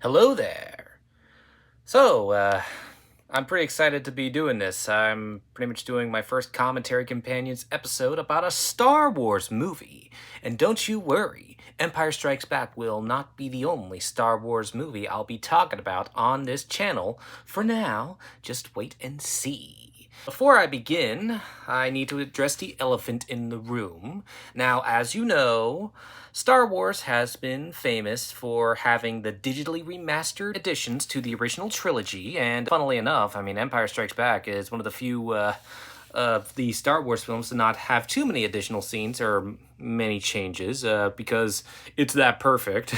Hello there. So, I'm pretty excited to be doing this. I'm pretty much doing my first Commentary Companions episode about a Star Wars movie. And don't you worry, Empire Strikes Back will not be the only Star Wars movie I'll be talking about on this channel. For now, just wait and see. Before I begin, I need to address the elephant in the room. Now, as you know, Star Wars has been famous for having the digitally remastered additions to the original trilogy, and funnily enough, I mean, Empire Strikes Back is one of the few of the Star Wars films to not have too many additional scenes or many changes, because it's that perfect.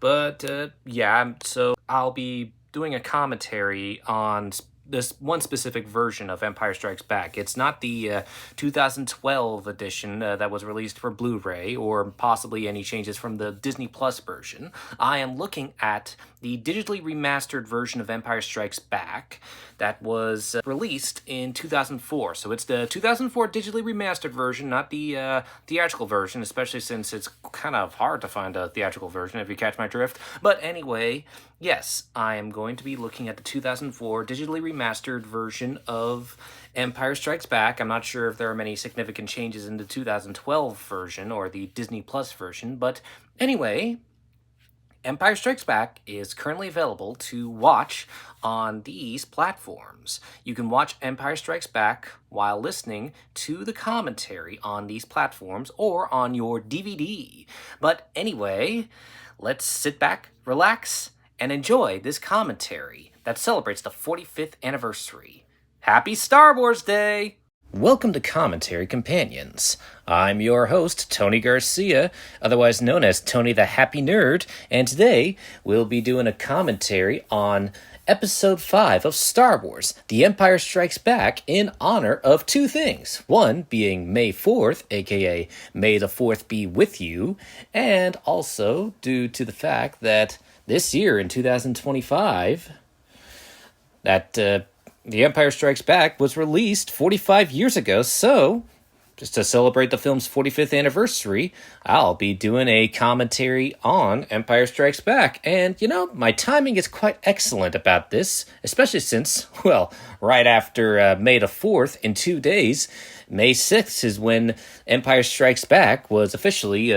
But yeah, so I'll be doing a commentary on this one specific version of Empire Strikes Back. It's not the 2012 edition that was released for Blu-ray, or possibly any changes from the Disney Plus version. I am looking at the digitally remastered version of Empire Strikes Back that was released in 2004. So it's the 2004 digitally remastered version, not the theatrical version, especially since it's kind of hard to find a theatrical version, if you catch my drift. But anyway, yes, I am going to be looking at the 2004 digitally remastered version of Empire Strikes Back. I'm not sure if there are many significant changes in the 2012 version or the Disney Plus version, but anyway, Empire Strikes Back is currently available to watch on these platforms. You can watch Empire Strikes Back while listening to the commentary on these platforms or on your DVD. But anyway, let's sit back, relax, and enjoy this commentary that celebrates the 45th anniversary. Happy Star Wars Day! Welcome to Commentary Companions. I'm your host, Tony Garcia, otherwise known as Tony the Happy Nerd, and today we'll be doing a commentary on Episode 5 of Star Wars, The Empire Strikes Back, in honor of two things. One being May 4th, aka May the 4th be with you, and also due to the fact that this year in 2025, that The Empire Strikes Back was released 45 years ago, so just to celebrate the film's 45th anniversary, I'll be doing a commentary on Empire Strikes Back. And, you know, my timing is quite excellent about this, especially since, well, right after May the 4th, in 2 days, May 6th is when Empire Strikes Back was officially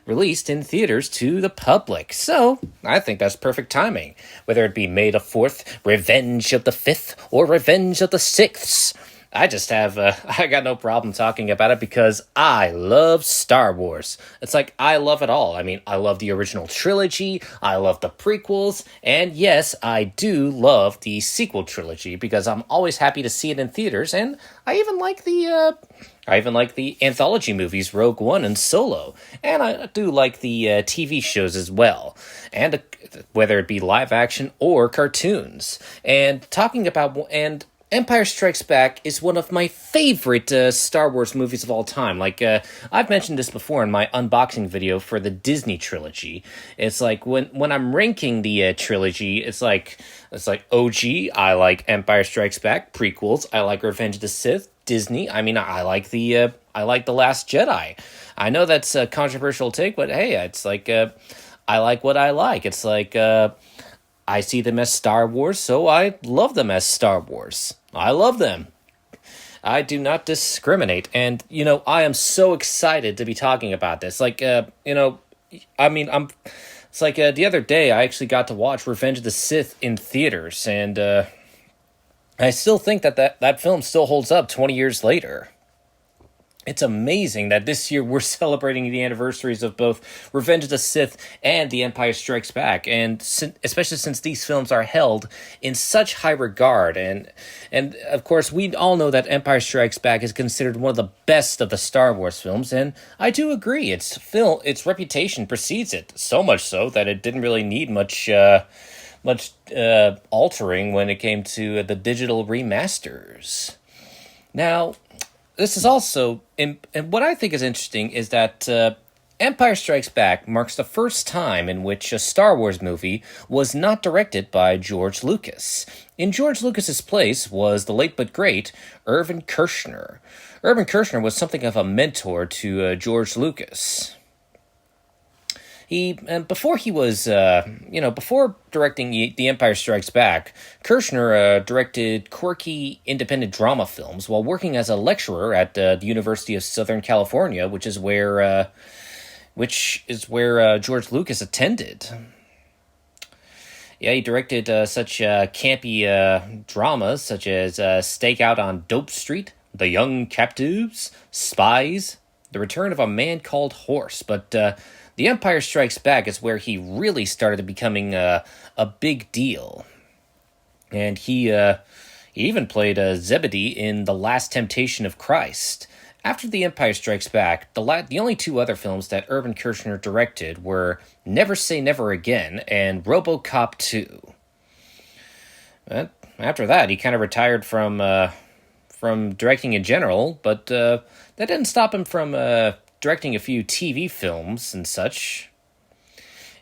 released in theaters to the public. So, I think that's perfect timing. Whether it be May the 4th, Revenge of the 5th, or Revenge of the 6th. I just have, I got no problem talking about it because I love Star Wars. It's like, I love it all. I mean, I love the original trilogy, I love the prequels, and yes, I do love the sequel trilogy because I'm always happy to see it in theaters, and I even like the anthology movies Rogue One and Solo, and I do like the TV shows as well, and whether it be live action or cartoons. And Empire Strikes Back is one of my favorite Star Wars movies of all time. Like, I've mentioned this before in my unboxing video for the Disney trilogy. It's like, when I'm ranking the trilogy, it's like OG, I like Empire Strikes Back. Prequels, I like Revenge of the Sith. Disney, I mean, I like The Last Jedi. I know that's a controversial take, but hey, it's like, I like what I like. It's like, I see them as Star Wars, so I love them as Star Wars. I love them. I do not discriminate. And, you know, I am so excited to be talking about this. Like, you know, I mean, it's like the other day I actually got to watch Revenge of the Sith in theaters, and I still think that film still holds up 20 years later. It's amazing that this year we're celebrating the anniversaries of both Revenge of the Sith and The Empire Strikes Back, and especially since these films are held in such high regard, and of course we all know that Empire Strikes Back is considered one of the best of the Star Wars films, and I do agree. Its reputation precedes it, so much so that it didn't really need much altering when it came to the digital remasters. Now, this is also, and what I think is interesting is that Empire Strikes Back marks the first time in which a Star Wars movie was not directed by George Lucas. In George Lucas's place was the late but great Irvin Kershner. Irvin Kershner was something of a mentor to George Lucas. Before he was, before directing The Empire Strikes Back, Kirshner directed quirky independent drama films while working as a lecturer at the University of Southern California, which is where George Lucas attended. Yeah, he directed such campy dramas such as Stakeout on Dope Street, The Young Captives, Spies, The Return of a Man Called Horse. But The Empire Strikes Back is where he really started becoming a big deal. And he even played Zebedee in The Last Temptation of Christ. After The Empire Strikes Back, the only two other films that Irvin Kershner directed were Never Say Never Again and RoboCop 2. But after that, he kind of retired from directing in general, but that didn't stop him from directing a few TV films and such.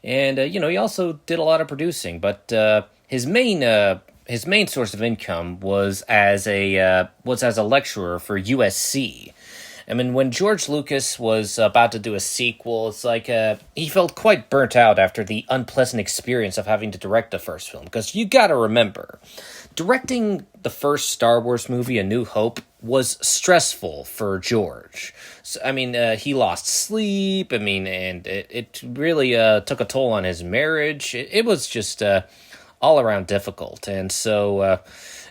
And he also did a lot of producing, but his main source of income was as a lecturer for USC. I mean, when George Lucas was about to do a sequel, it's like he felt quite burnt out after the unpleasant experience of having to direct the first film. Because you gotta remember, directing the first Star Wars movie, A New Hope, was stressful for George. So, I mean, he lost sleep, and it really took a toll on his marriage. It was just all around difficult, and so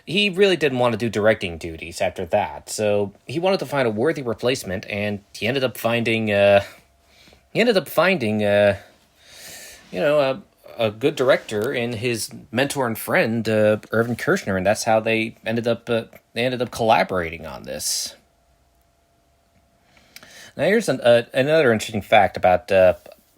he really didn't want to do directing duties after that. So he wanted to find a worthy replacement, and he ended up finding a good director in his mentor and friend Irvin Kershner, and that's how they ended up collaborating on this. Now here's another interesting fact about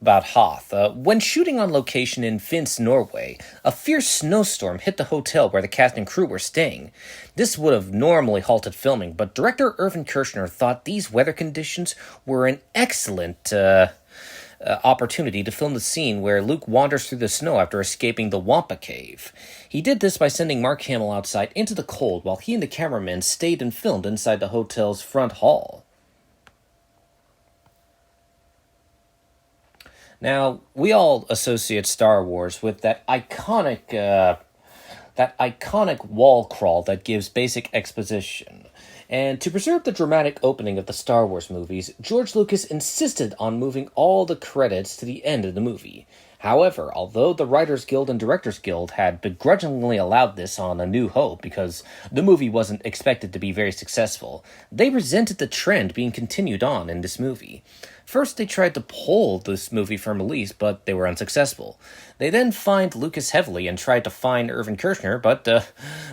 Hoth. When shooting on location in Finse, Norway, a fierce snowstorm hit the hotel where the cast and crew were staying. This would have normally halted filming, but director Irvin Kershner thought these weather conditions were an excellent opportunity to film the scene where Luke wanders through the snow after escaping the Wampa Cave. He did this by sending Mark Hamill outside into the cold while he and the cameraman stayed and filmed inside the hotel's front hall. Now, we all associate Star Wars with that iconic wall crawl that gives basic exposition. And to preserve the dramatic opening of the Star Wars movies, George Lucas insisted on moving all the credits to the end of the movie. However, although the Writers Guild and Directors Guild had begrudgingly allowed this on A New Hope because the movie wasn't expected to be very successful, they resented the trend being continued on in this movie. First, they tried to pull this movie from release, but they were unsuccessful. They then fined Lucas heavily and tried to fine Irvin Kershner, but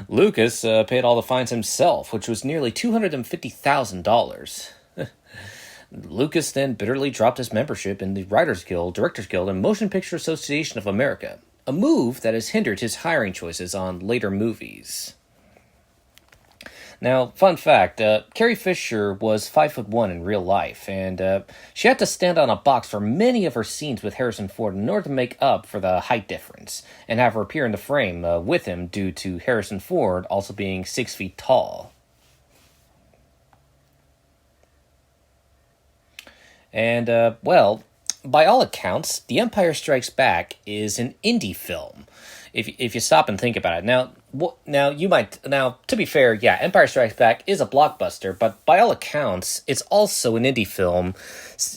Lucas paid all the fines himself, which was nearly $250,000. Lucas then bitterly dropped his membership in the Writers Guild, Directors Guild, and Motion Picture Association of America, a move that has hindered his hiring choices on later movies. Now, fun fact, Carrie Fisher was 5'1" in real life, and she had to stand on a box for many of her scenes with Harrison Ford in order to make up for the height difference, and have her appear in the frame with him due to Harrison Ford also being 6 feet tall. And, by all accounts, The Empire Strikes Back is an indie film, if you stop and think about it. Now, to be fair, yeah, Empire Strikes Back is a blockbuster, but by all accounts, it's also an indie film,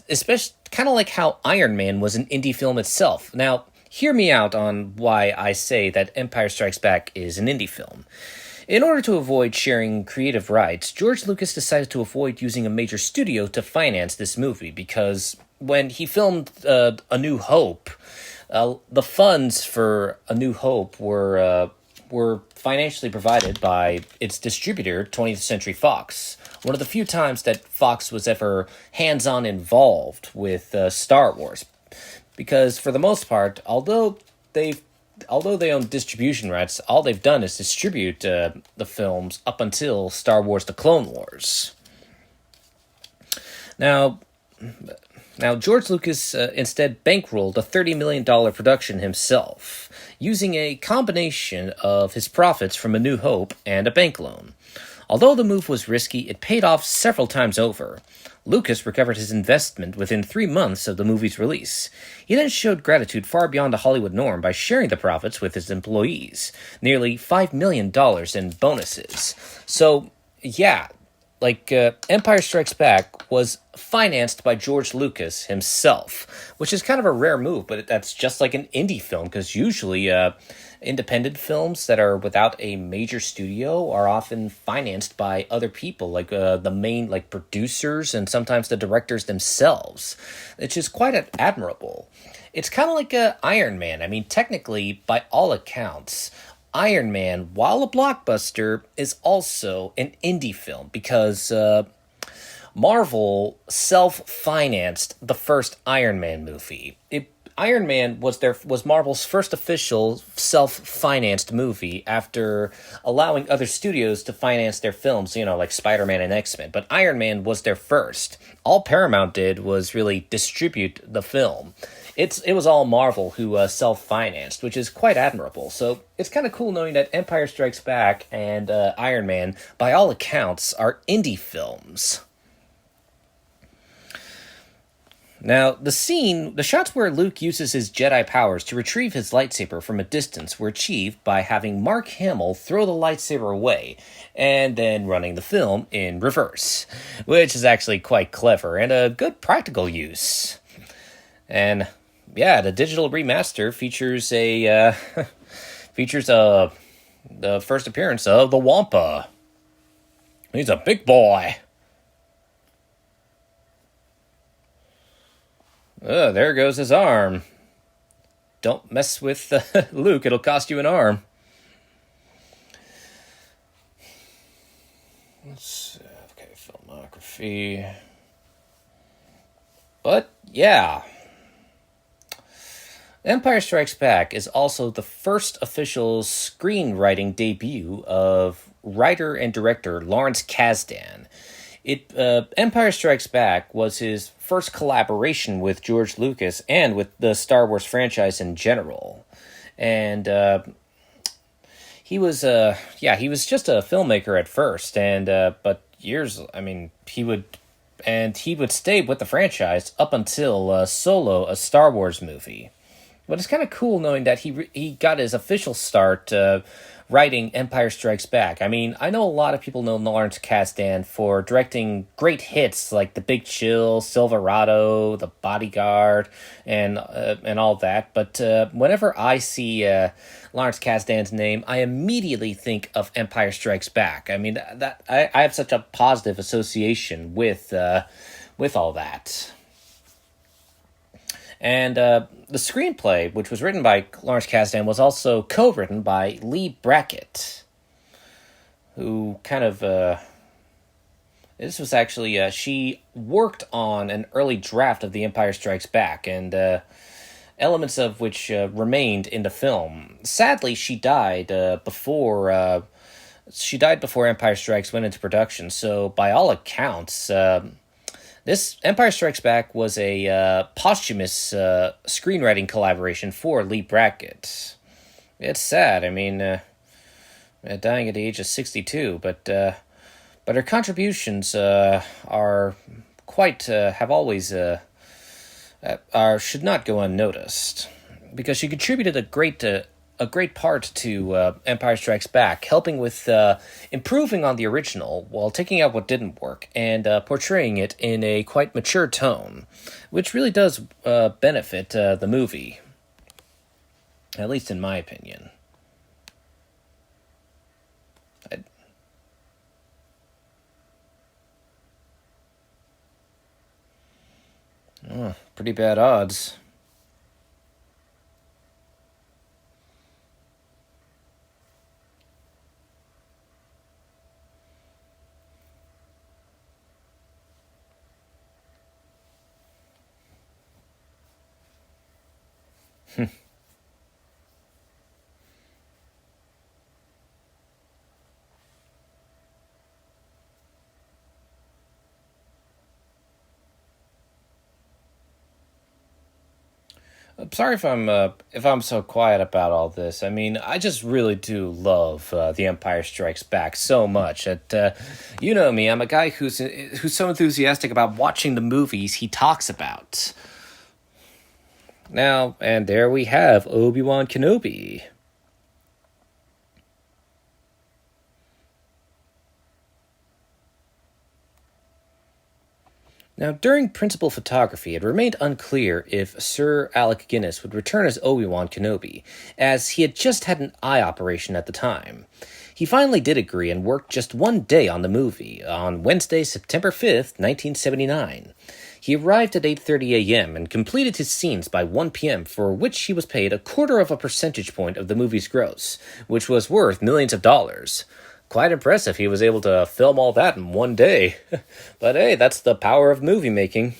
especially kind of like how Iron Man was an indie film itself. Now, hear me out on why I say that Empire Strikes Back is an indie film. In order to avoid sharing creative rights, George Lucas decided to avoid using a major studio to finance this movie because when he filmed A New Hope, the funds for A New Hope were financially provided by its distributor, 20th Century Fox. One of the few times that Fox was ever hands-on involved with Star Wars, because for the most part, although they own distribution rights, all they've done is distribute the films up until Star Wars The Clone Wars. Now, George Lucas instead bankrolled a $30 million production himself, using a combination of his profits from A New Hope and a bank loan. Although the move was risky, it paid off several times over. Lucas recovered his investment within 3 months of the movie's release. He then showed gratitude far beyond the Hollywood norm by sharing the profits with his employees, nearly $5 million in bonuses. So, yeah, Empire Strikes Back was financed by George Lucas himself, which is kind of a rare move, but that's just like an indie film, because usually independent films that are without a major studio are often financed by other people, like the main producers and sometimes the directors themselves, which is quite admirable. It's kind of like Iron Man. I mean, technically, by all accounts, Iron Man, while a blockbuster, is also an indie film because Marvel self-financed the first Iron Man movie. Iron Man was Marvel's first official self-financed movie after allowing other studios to finance their films, like Spider-Man and X-Men. But Iron Man was their first. All Paramount did was really distribute the film. It was all Marvel who self-financed, which is quite admirable. So it's kind of cool knowing that Empire Strikes Back and Iron Man, by all accounts, are indie films. Now, the shots where Luke uses his Jedi powers to retrieve his lightsaber from a distance were achieved by having Mark Hamill throw the lightsaber away, and then running the film in reverse, which is actually quite clever and a good practical use. And yeah, the digital remaster features the first appearance of the Wampa. He's a big boy. There goes his arm. Don't mess with Luke, it'll cost you an arm. Let's see. Okay, filmography. But, yeah. Empire Strikes Back is also the first official screenwriting debut of writer and director Lawrence Kasdan. Empire Strikes Back was his first collaboration with George Lucas and with the Star Wars franchise in general. And he was just a filmmaker at first, and but he would stay with the franchise up until Solo, a Star Wars movie. But it's kind of cool knowing that he got his official start writing Empire Strikes Back. I mean, I know a lot of people know Lawrence Kasdan for directing great hits like The Big Chill, Silverado, The Bodyguard, and all that. But whenever I see Lawrence Kasdan's name, I immediately think of Empire Strikes Back. I mean, I have such a positive association with all that. And the screenplay, which was written by Lawrence Kasdan, was also co-written by Leigh Brackett, who kind of... this was actually... she worked on an early draft of The Empire Strikes Back, and elements of which remained in the film. Sadly, she died before Empire Strikes went into production, so by all accounts... this Empire Strikes Back was a posthumous screenwriting collaboration for Leigh Brackett. It's sad. I mean, dying at the age of 62, but her contributions are quite have always should not go unnoticed, because she contributed a great part to Empire Strikes Back, helping with improving on the original while taking out what didn't work and portraying it in a quite mature tone, which really does benefit the movie, at least in my opinion. Pretty bad odds. Sorry if I'm so quiet about all this. I mean, I just really do love The Empire Strikes Back so much. That you know me, I'm a guy who's so enthusiastic about watching the movies he talks about. Now, and there we have Obi-Wan Kenobi. Now, during principal photography, it remained unclear if Sir Alec Guinness would return as Obi-Wan Kenobi, as he had just had an eye operation at the time. He finally did agree and worked just one day on the movie, on Wednesday, September 5th, 1979. He arrived at 8:30 a.m. and completed his scenes by 1 p.m., for which he was paid a quarter of a percentage point of the movie's gross, which was worth millions of dollars. Quite impressive he was able to film all that in one day. But hey, that's the power of movie making.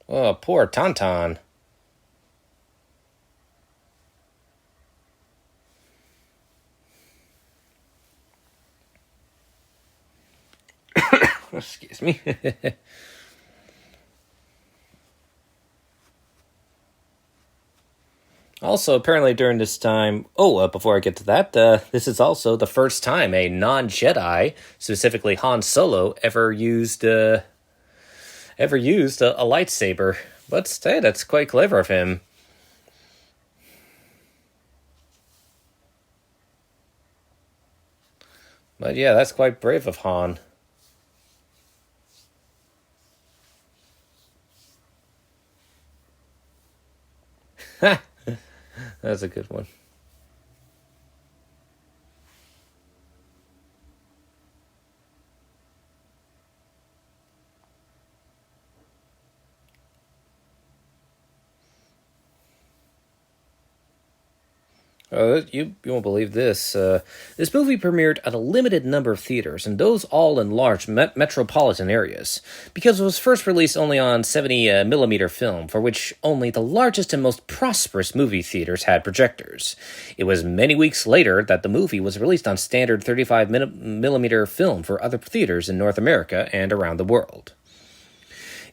Oh, poor Tauntaun. Excuse me. Also, apparently during this time, before I get to that, this is also the first time a non-Jedi, specifically Han Solo, ever used a lightsaber. But hey, that's quite clever of him. But yeah, that's quite brave of Han. That's a good one. You won't believe this. This movie premiered at a limited number of theaters, and those all in large metropolitan areas, because it was first released only on 70 millimeter film, for which only the largest and most prosperous movie theaters had projectors. It was many weeks later that the movie was released on standard 35 millimeter film for other theaters in North America and around the world.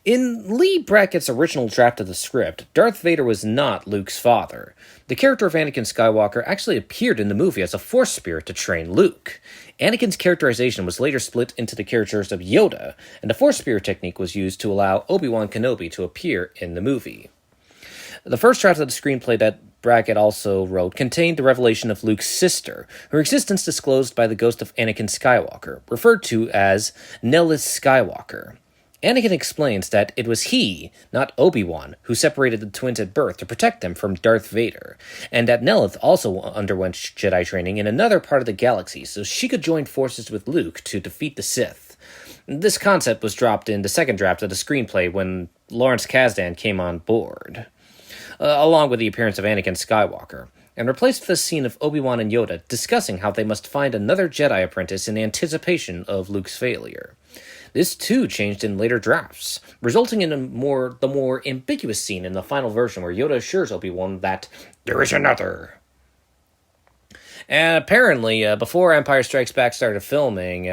In Lee Brackett's original draft of the script, Darth Vader was not Luke's father. The character of Anakin Skywalker actually appeared in the movie as a Force spirit to train Luke. Anakin's characterization was later split into the characters of Yoda, and the Force spirit technique was used to allow Obi-Wan Kenobi to appear in the movie. The first draft of the screenplay that Brackett also wrote contained the revelation of Luke's sister, her existence disclosed by the ghost of Anakin Skywalker, referred to as Nellis Skywalker. Anakin explains that it was he, not Obi-Wan, who separated the twins at birth to protect them from Darth Vader, and that Nelith also underwent Jedi training in another part of the galaxy so she could join forces with Luke to defeat the Sith. This concept was dropped in the second draft of the screenplay when Lawrence Kasdan came on board, along with the appearance of Anakin Skywalker, and replaced with a scene of Obi-Wan and Yoda discussing how they must find another Jedi apprentice in anticipation of Luke's failure. This too changed in later drafts, resulting in the more ambiguous scene in the final version where Yoda assures Obi-Wan that there is another. And apparently, before Empire Strikes Back started filming,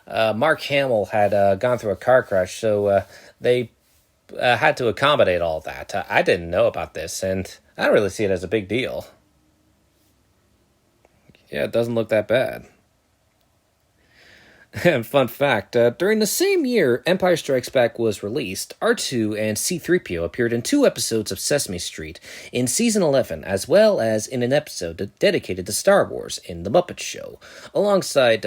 Mark Hamill had gone through a car crash, so they had to accommodate all that. I didn't know about this, and I don't really see it as a big deal. Yeah, it doesn't look that bad. And fun fact, during the same year Empire Strikes Back was released, R2 and C-3PO appeared in 2 episodes of Sesame Street in Season 11, as well as in an episode dedicated to Star Wars in The Muppet Show, alongside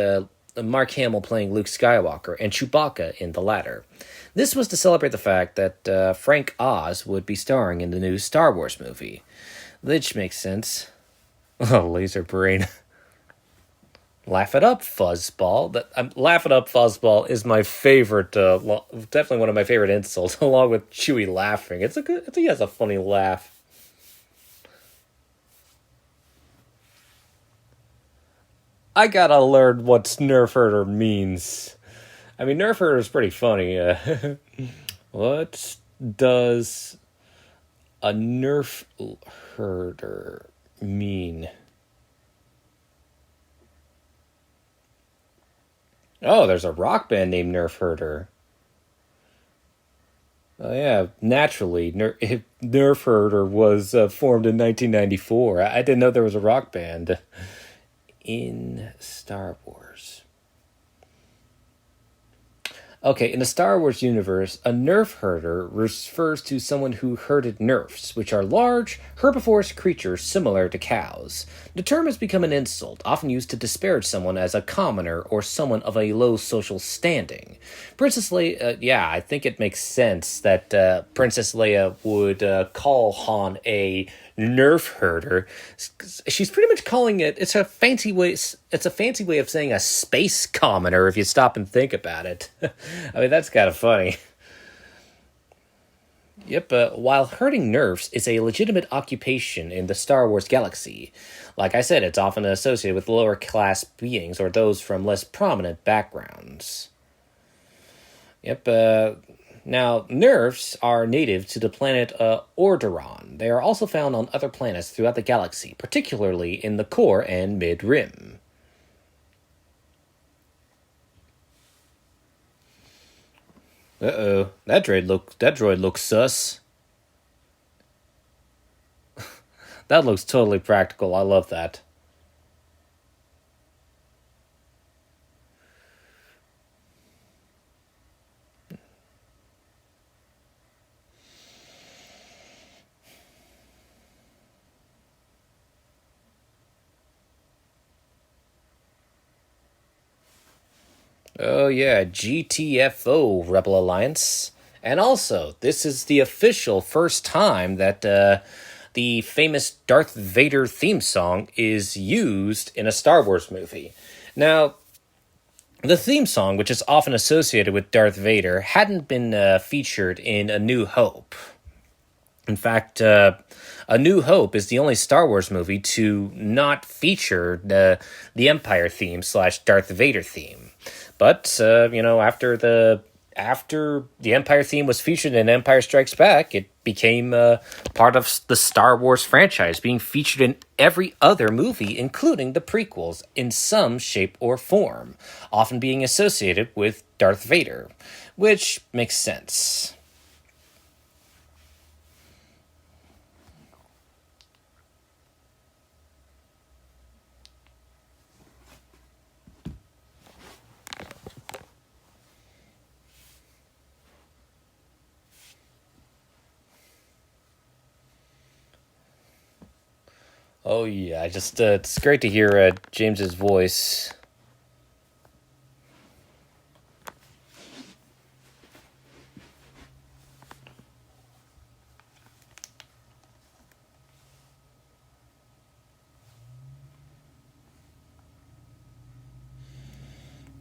Mark Hamill playing Luke Skywalker and Chewbacca in the latter. This was to celebrate the fact that Frank Oz would be starring in the new Star Wars movie. Which makes sense. Oh, laser brain. Laugh it up, Fuzzball. Laugh it up, Fuzzball is my favorite. Definitely one of my favorite insults, along with Chewie laughing. He has a funny laugh. I gotta learn what Nerf herder means. I mean, Nerf herder is pretty funny. What does a Nerf herder? mean? Oh, there's a rock band named Nerf Herder. Oh yeah, naturally, Nerf Herder was formed in 1994. I didn't know there was a rock band in Star Wars. Okay, in the Star Wars universe, a nerf herder refers to someone who herded nerfs, which are large, herbivorous creatures similar to cows. The term has become an insult, often used to disparage someone as a commoner or someone of a low social standing. Princess Leia, yeah, I think it makes sense that Princess Leia would call Han a nerf herder. She's pretty much calling it. It's a fancy way. It's a fancy way of saying a space commoner. If you stop and think about it, I mean that's kind of funny. Yep. While herding nerfs is a legitimate occupation in the Star Wars galaxy, like I said, it's often associated with lower class beings or those from less prominent backgrounds. Yep. Now, nerfs are native to the planet Orderon. They are also found on other planets throughout the galaxy, particularly in the core and mid-rim. Uh-oh, that droid looks sus. That looks totally practical. I love that. Oh yeah, GTFO Rebel Alliance. And also, this is the official first time that the famous Darth Vader theme song is used in a Star Wars movie. Now, the theme song, which is often associated with Darth Vader, hadn't been featured in A New Hope. In fact, A New Hope is the only Star Wars movie to not feature the Empire theme slash Darth Vader theme. But after the Empire theme was featured in Empire Strikes Back, it became part of the Star Wars franchise, being featured in every other movie, including the prequels, in some shape or form, often being associated with Darth Vader, which makes sense. Oh yeah, I just it's great to hear James's voice.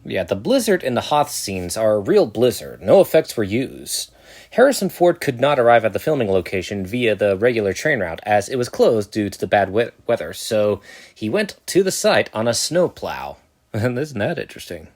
Yeah, the blizzard and the Hoth scenes are a real blizzard. No effects were used. Harrison Ford could not arrive at the filming location via the regular train route as it was closed due to the bad weather, so he went to the site on a snowplow. And isn't that interesting?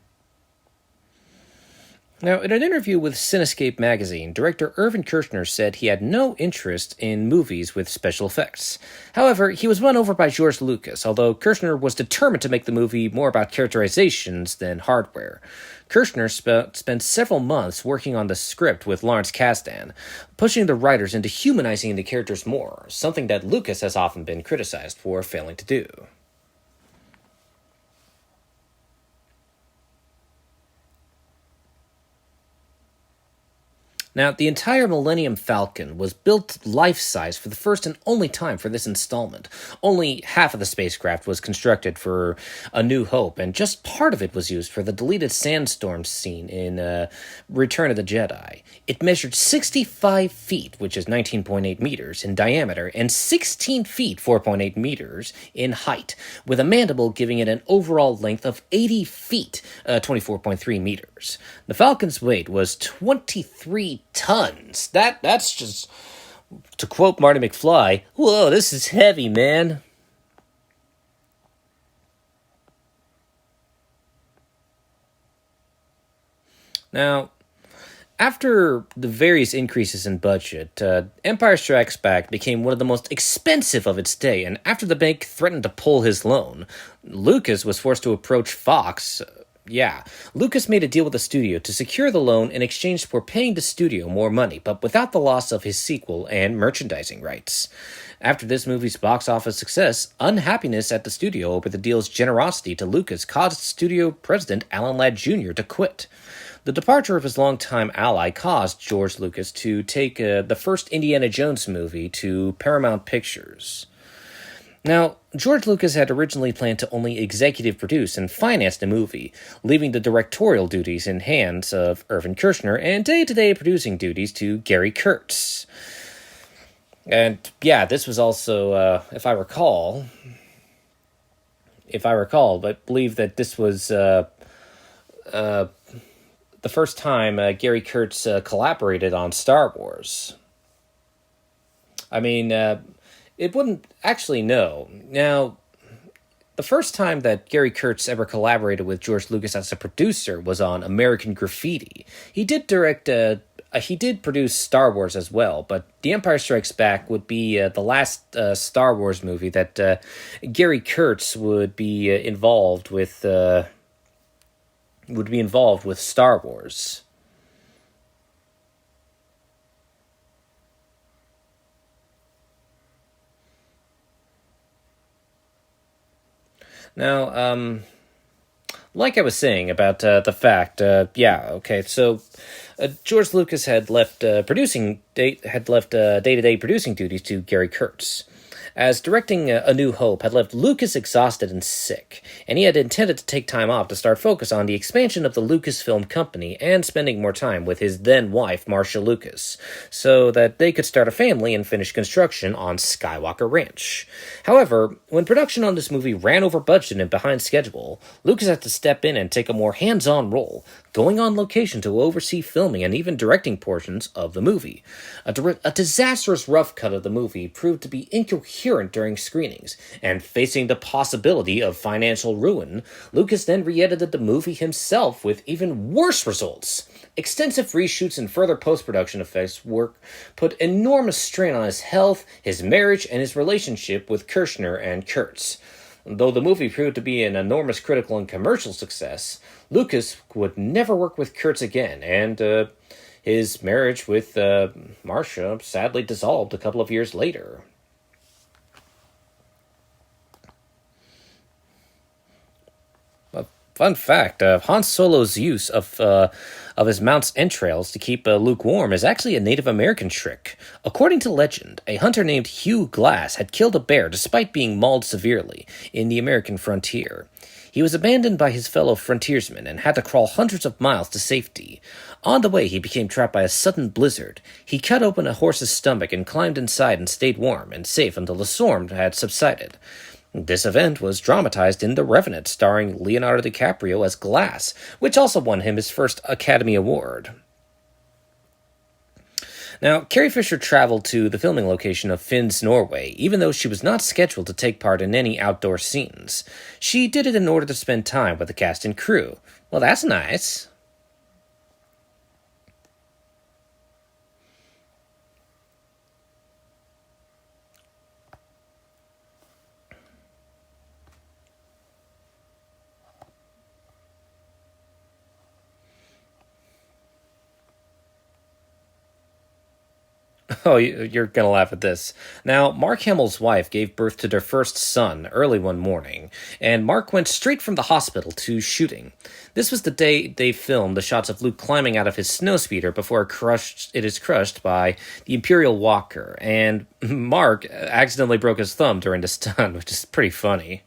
Now, in an interview with Cinescape magazine, director Irvin Kershner said he had no interest in movies with special effects. However, he was won over by George Lucas, although Kershner was determined to make the movie more about characterizations than hardware. Kershner spent several months working on the script with Lawrence Kasdan, pushing the writers into humanizing the characters more, something that Lucas has often been criticized for failing to do. Now, the entire Millennium Falcon was built life-size for the first and only time for this installment. Only half of the spacecraft was constructed for A New Hope, and just part of it was used for the deleted sandstorm scene in Return of the Jedi. It measured 65 feet, which is 19.8 meters, in diameter, and 16 feet, 4.8 meters, in height, with a mandible giving it an overall length of 80 feet, 24.3 meters. The Falcon's weight was 23 tons. That's just, to quote Marty McFly, whoa, this is heavy, man. Now, After the various increases in budget, Empire Strikes Back became one of the most expensive of its day, and after the bank threatened to pull his loan, Lucas was forced to approach Fox. Yeah, Lucas made a deal with the studio to secure the loan in exchange for paying the studio more money, but without the loss of his sequel and merchandising rights. After this movie's box office success, unhappiness at the studio over the deal's generosity to Lucas caused studio president Alan Ladd Jr. to quit. The departure of his longtime ally caused George Lucas to take the first Indiana Jones movie to Paramount Pictures. Now, George Lucas had originally planned to only executive produce and finance the movie, leaving the directorial duties in hands of Irvin Kershner and day-to-day producing duties to Gary Kurtz. And yeah, this was also, if I recall, I believe that this was the first time Gary Kurtz collaborated on Star Wars. I mean, it wouldn't actually know. Now, the first time that Gary Kurtz ever collaborated with George Lucas as a producer was on American Graffiti. He did produce Star Wars as well, but The Empire Strikes Back would be the last Star Wars movie that Gary Kurtz would be involved with. With Star Wars. Now, like I was saying about the fact, so George Lucas had left day-to-day producing duties to Gary Kurtz, as directing A New Hope had left Lucas exhausted and sick, and he had intended to take time off to start focus on the expansion of the Lucasfilm company and spending more time with his then-wife, Marcia Lucas, so that they could start a family and finish construction on Skywalker Ranch. However, when production on this movie ran over budget and behind schedule, Lucas had to step in and take a more hands-on role, going on location to oversee filming and even directing portions of the movie. A disastrous rough cut of the movie proved to be incoherent during screenings, and facing the possibility of financial ruin, Lucas then re-edited the movie himself with even worse results. Extensive reshoots and further post-production effects work put enormous strain on his health, his marriage, and his relationship with Kershner and Kurtz. Though the movie proved to be an enormous critical and commercial success, Lucas would never work with Kurtz again, and his marriage with Marcia sadly dissolved a couple of years later. A fun fact, Han Solo's use of his mount's entrails to keep Luke warm is actually a Native American trick. According to legend, a hunter named Hugh Glass had killed a bear despite being mauled severely in the American frontier. He was abandoned by his fellow frontiersmen and had to crawl hundreds of miles to safety. On the way, he became trapped by a sudden blizzard. He cut open a horse's stomach and climbed inside and stayed warm and safe until the storm had subsided. This event was dramatized in The Revenant, starring Leonardo DiCaprio as Glass, which also won him his first Academy Award. Now, Carrie Fisher traveled to the filming location of Finns, Norway, even though she was not scheduled to take part in any outdoor scenes. She did it in order to spend time with the cast and crew. Well, that's nice. Oh, you're going to laugh at this. Now, Mark Hamill's wife gave birth to their first son early one morning, and Mark went straight from the hospital to shooting. This was the day they filmed the shots of Luke climbing out of his snowspeeder before it is crushed by the Imperial Walker, and Mark accidentally broke his thumb during the stunt, which is pretty funny.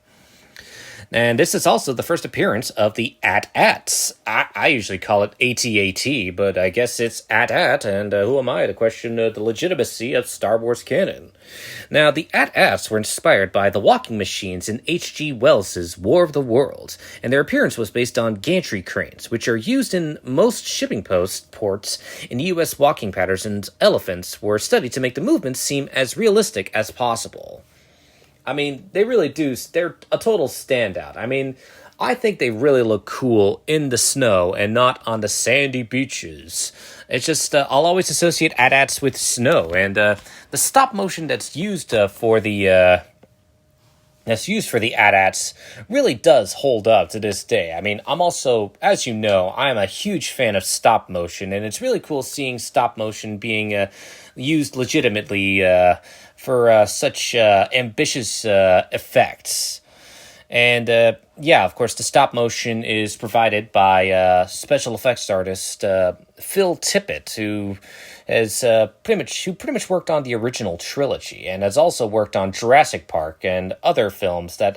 And this is also the first appearance of the AT-ATs. I usually call it AT-AT, but I guess it's AT-AT, and who am I to question the legitimacy of Star Wars canon? Now, the AT-ATs were inspired by the walking machines in H.G. Wells' War of the Worlds, and their appearance was based on gantry cranes, which are used in most shipping ports in U.S. walking patterns, and elephants were studied to make the movements seem as realistic as possible. I mean, they really do. They're a total standout. I mean, I think they really look cool in the snow and not on the sandy beaches. It's just, I'll always associate AT-ATs with snow, and the stop motion that's used for the AT-ATs really does hold up to this day. I mean, I'm also, as you know, I'm a huge fan of stop motion, and it's really cool seeing stop motion being used legitimately for such ambitious effects. And yeah, of course, the stop motion is provided by special effects artist Phil Tippett, who has pretty much worked on the original trilogy and has also worked on Jurassic Park and other films and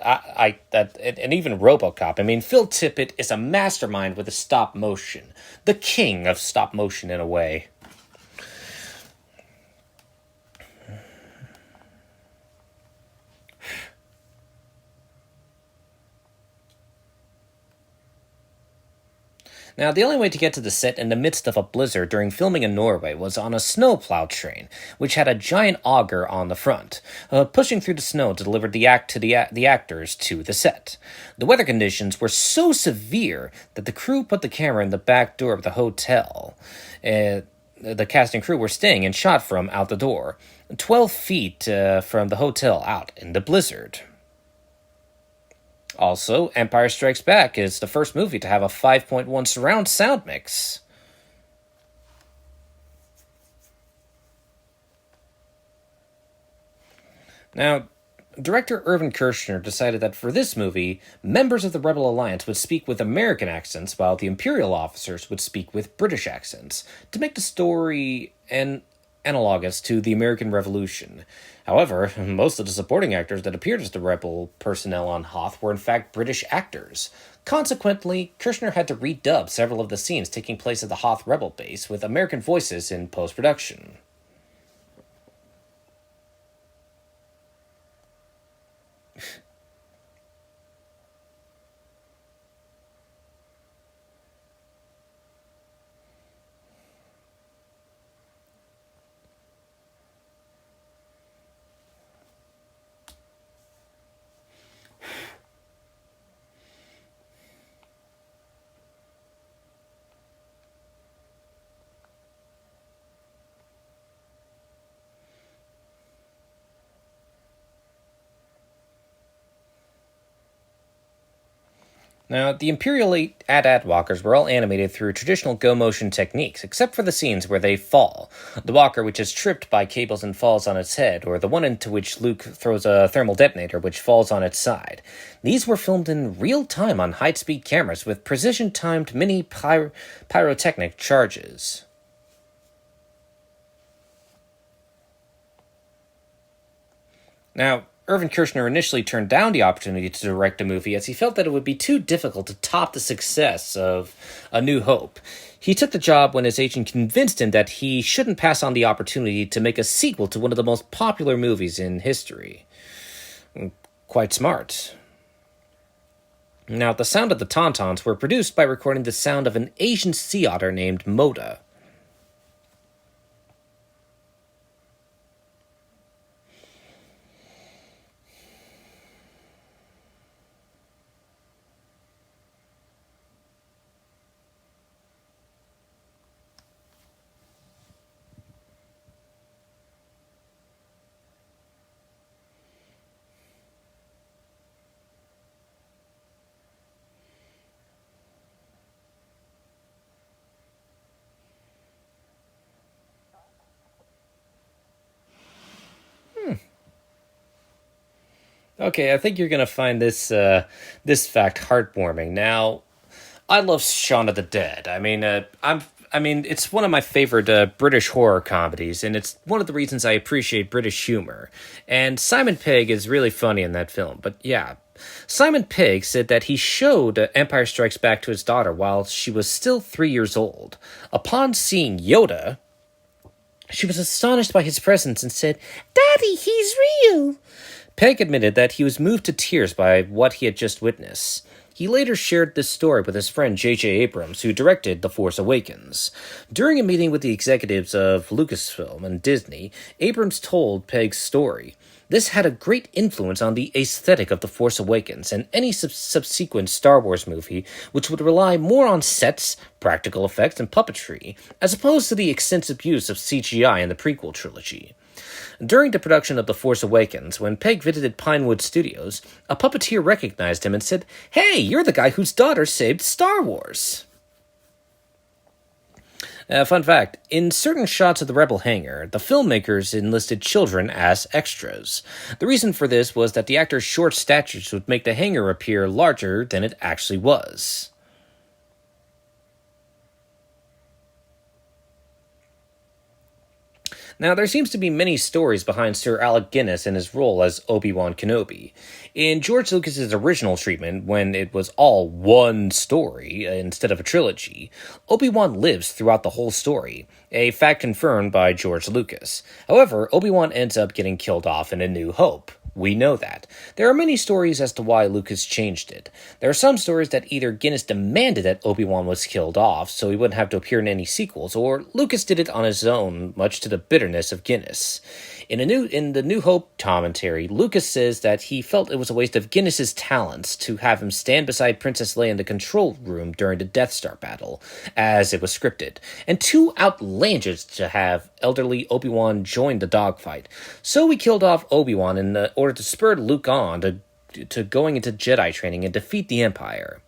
even RoboCop. I mean, Phil Tippett is a mastermind with the stop motion, the king of stop motion in a way. Now, the only way to get to the set in the midst of a blizzard during filming in Norway was on a snowplow train, which had a giant auger on the front, pushing through the snow to deliver the actors to the set. The weather conditions were so severe that the crew put the camera in the back door of the hotel. The cast and crew were staying and shot from out the door, 12 feet from the hotel out in the blizzard. Also, Empire Strikes Back is the first movie to have a 5.1 surround sound mix. Now, director Irvin Kershner decided that for this movie, members of the Rebel Alliance would speak with American accents while the Imperial officers would speak with British accents to make the story analogous to the American Revolution. However, most of the supporting actors that appeared as the rebel personnel on Hoth were in fact British actors. Consequently, Kershner had to redub several of the scenes taking place at the Hoth rebel base with American voices in post-production. Now, the Imperial AT-AT walkers were all animated through traditional go-motion techniques, except for the scenes where they fall. The walker which is tripped by cables and falls on its head, or the one into which Luke throws a thermal detonator which falls on its side. These were filmed in real time on high-speed cameras with precision-timed mini pyrotechnic charges. Now, Irvin Kershner initially turned down the opportunity to direct a movie as he felt that it would be too difficult to top the success of A New Hope. He took the job when his agent convinced him that he shouldn't pass on the opportunity to make a sequel to one of the most popular movies in history. Quite smart. Now, the sound of the Tauntauns were produced by recording the sound of an Asian sea otter named Moda. Okay, I think you're gonna find this fact heartwarming. Now, I love Shaun of the Dead. I mean, it's one of my favorite British horror comedies, and it's one of the reasons I appreciate British humor. And Simon Pegg is really funny in that film. But yeah, Simon Pegg said that he showed Empire Strikes Back to his daughter while she was still 3 years old. Upon seeing Yoda, she was astonished by his presence and said, "Daddy, he's real." Pegg admitted that he was moved to tears by what he had just witnessed. He later shared this story with his friend J.J. Abrams, who directed The Force Awakens. During a meeting with the executives of Lucasfilm and Disney, Abrams told Pegg's story. This had a great influence on the aesthetic of The Force Awakens and any subsequent Star Wars movie, which would rely more on sets, practical effects, and puppetry, as opposed to the extensive use of CGI in the prequel trilogy. During the production of The Force Awakens, when Pegg visited Pinewood Studios, a puppeteer recognized him and said, "Hey, you're the guy whose daughter saved Star Wars." Fun fact, in certain shots of the Rebel hangar, the filmmakers enlisted children as extras. The reason for this was that the actors' short statures would make the hangar appear larger than it actually was. Now, there seems to be many stories behind Sir Alec Guinness and his role as Obi-Wan Kenobi. In George Lucas's original treatment, when it was all one story instead of a trilogy, Obi-Wan lives throughout the whole story, a fact confirmed by George Lucas. However, Obi-Wan ends up getting killed off in A New Hope. We know that. There are many stories as to why Lucas changed it. There are some stories that either Guinness demanded that Obi-Wan was killed off so he wouldn't have to appear in any sequels, or Lucas did it on his own, much to the bitterness of Guinness. In the New Hope commentary, Lucas says that he felt it was a waste of Guinness's talents to have him stand beside Princess Leia in the control room during the Death Star battle, as it was scripted, and too outlandish to have elderly Obi-Wan join the dogfight. So he killed off Obi-Wan in order to spur Luke on to going into Jedi training and defeat the Empire.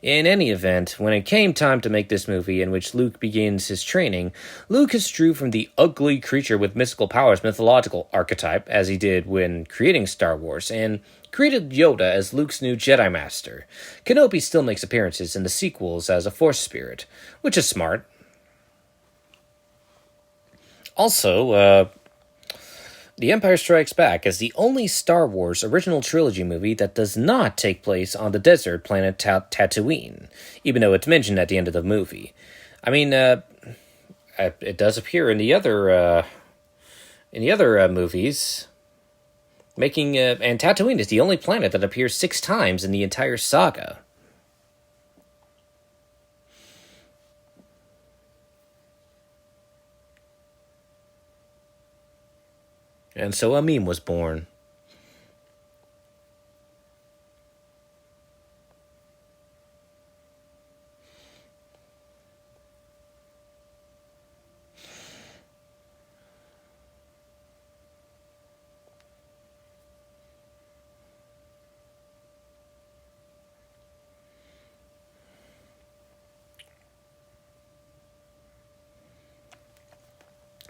In any event, when it came time to make this movie in which Luke begins his training, Lucas drew from the ugly creature with mystical powers mythological archetype, as he did when creating Star Wars, and created Yoda as Luke's new Jedi Master. Kenobi still makes appearances in the sequels as a Force spirit, which is smart. Also, The Empire Strikes Back is the only Star Wars original trilogy movie that does not take place on the desert planet Tatooine, even though it's mentioned at the end of the movie. I mean, it does appear in the other movies, and Tatooine is the only planet that appears 6 times in the entire saga. And so a meme was born.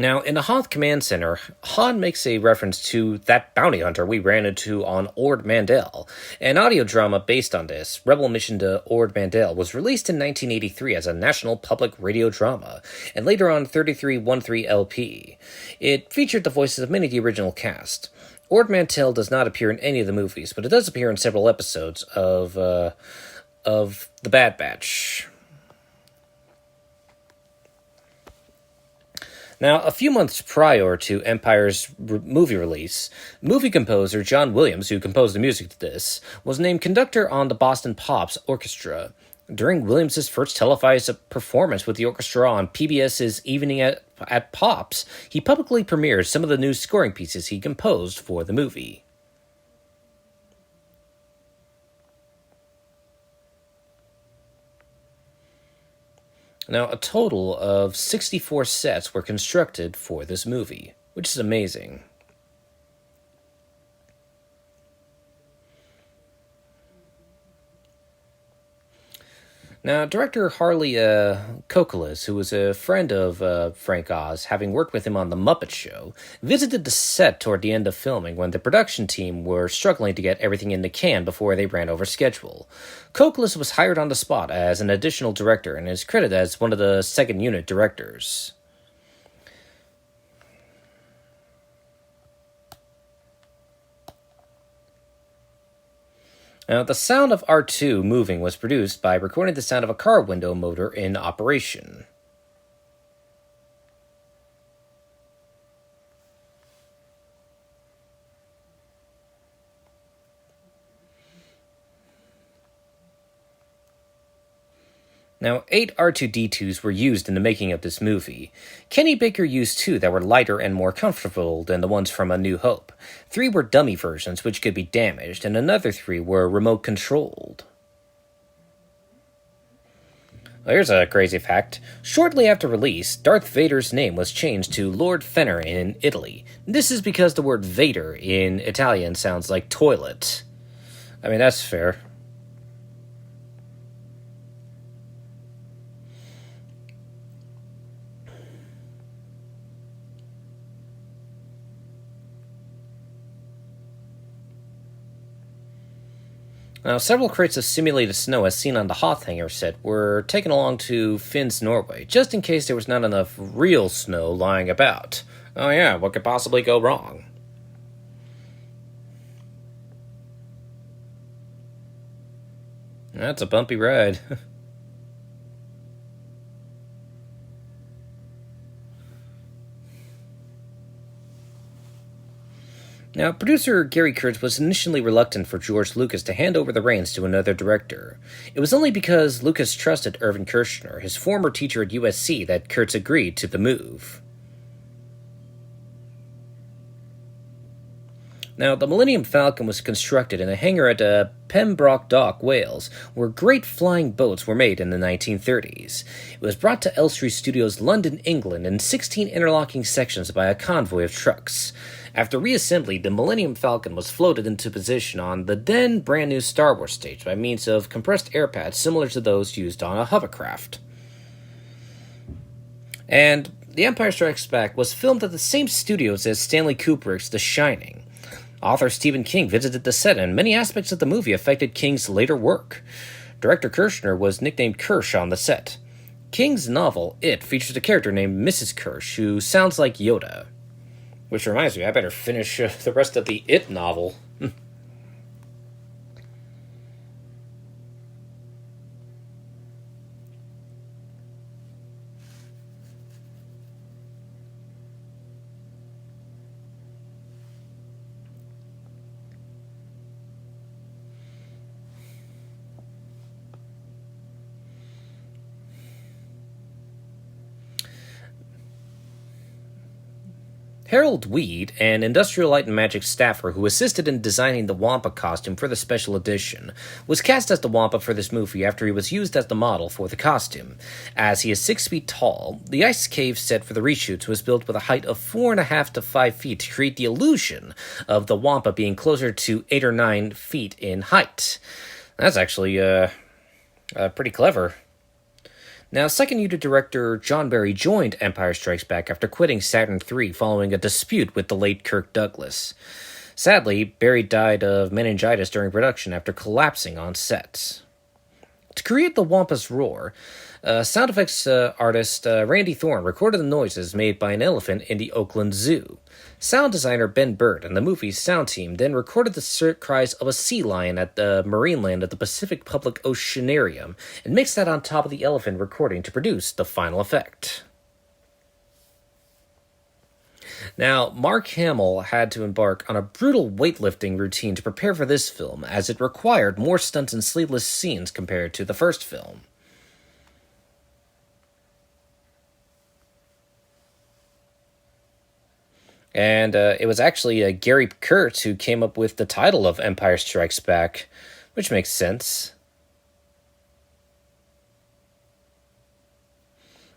Now, in the Hoth Command Center, Han makes a reference to that bounty hunter we ran into on Ord Mantell. An audio drama based on this, Rebel Mission to Ord Mantell, was released in 1983 as a national public radio drama, and later on 3313 LP. It featured the voices of many of the original cast. Ord Mantell does not appear in any of the movies, but it does appear in several episodes of The Bad Batch. Now, a few months prior to Empire's movie release, movie composer John Williams, who composed the music to this, was named conductor on the Boston Pops Orchestra. During Williams' first televised performance with the orchestra on PBS's Evening at Pops, he publicly premiered some of the new scoring pieces he composed for the movie. Now, a total of 64 sets were constructed for this movie, which is amazing. Now, director Harley Kokolas, who was a friend of Frank Oz, having worked with him on The Muppet Show, visited the set toward the end of filming when the production team were struggling to get everything in the can before they ran over schedule. Kokolas was hired on the spot as an additional director and is credited as one of the second unit directors. Now, the sound of R2 moving was produced by recording the sound of a car window motor in operation. Now, 8 R2-D2s were used in the making of this movie. Kenny Baker used 2 that were lighter and more comfortable than the ones from A New Hope. 3 were dummy versions which could be damaged, and another 3 were remote-controlled. Well, here's a crazy fact. Shortly after release, Darth Vader's name was changed to Lord Fenner in Italy. This is because the word Vader in Italian sounds like toilet. I mean, that's fair. Now, several crates of simulated snow as seen on the Hothanger set were taken along to Finns, Norway, just in case there was not enough real snow lying about. Oh yeah, what could possibly go wrong? That's a bumpy ride. Now, producer Gary Kurtz was initially reluctant for George Lucas to hand over the reins to another director. It was only because Lucas trusted Irvin Kershner, his former teacher at USC, that Kurtz agreed to the move. Now, the Millennium Falcon was constructed in a hangar at Pembroke Dock, Wales, where great flying boats were made in the 1930s. It was brought to Elstree Studios, London, England, in 16 interlocking sections by a convoy of trucks. After reassembly, the Millennium Falcon was floated into position on the then brand new Star Wars stage by means of compressed air pads similar to those used on a hovercraft. And The Empire Strikes Back was filmed at the same studios as Stanley Kubrick's The Shining. Author Stephen King visited the set, and many aspects of the movie affected King's later work. Director Kershner was nicknamed Kirsch on the set. King's novel, It, features a character named Mrs. Kirsch, who sounds like Yoda. Which reminds me, I better finish the rest of the It novel. Harold Weed, an Industrial Light and Magic staffer who assisted in designing the Wampa costume for the special edition, was cast as the Wampa for this movie after he was used as the model for the costume. As he is 6 feet tall, the ice cave set for the reshoots was built with a height of 4.5 to 5 feet to create the illusion of the Wampa being closer to 8 or 9 feet in height. That's actually, pretty clever. Now, second-unit director John Barry joined Empire Strikes Back after quitting Saturn III following a dispute with the late Kirk Douglas. Sadly, Barry died of meningitis during production after collapsing on set. To create the Wampa's roar, sound effects artist Randy Thorne recorded the noises made by an elephant in the Oakland Zoo. Sound designer Ben Bird and the movie's sound team then recorded the cries of a sea lion at the Marineland at the Pacific Public Oceanarium and mixed that on top of the elephant recording to produce the final effect. Now, Mark Hamill had to embark on a brutal weightlifting routine to prepare for this film, as it required more stunts and sleeveless scenes compared to the first film. And it was actually Gary Kurtz who came up with the title of Empire Strikes Back, which makes sense.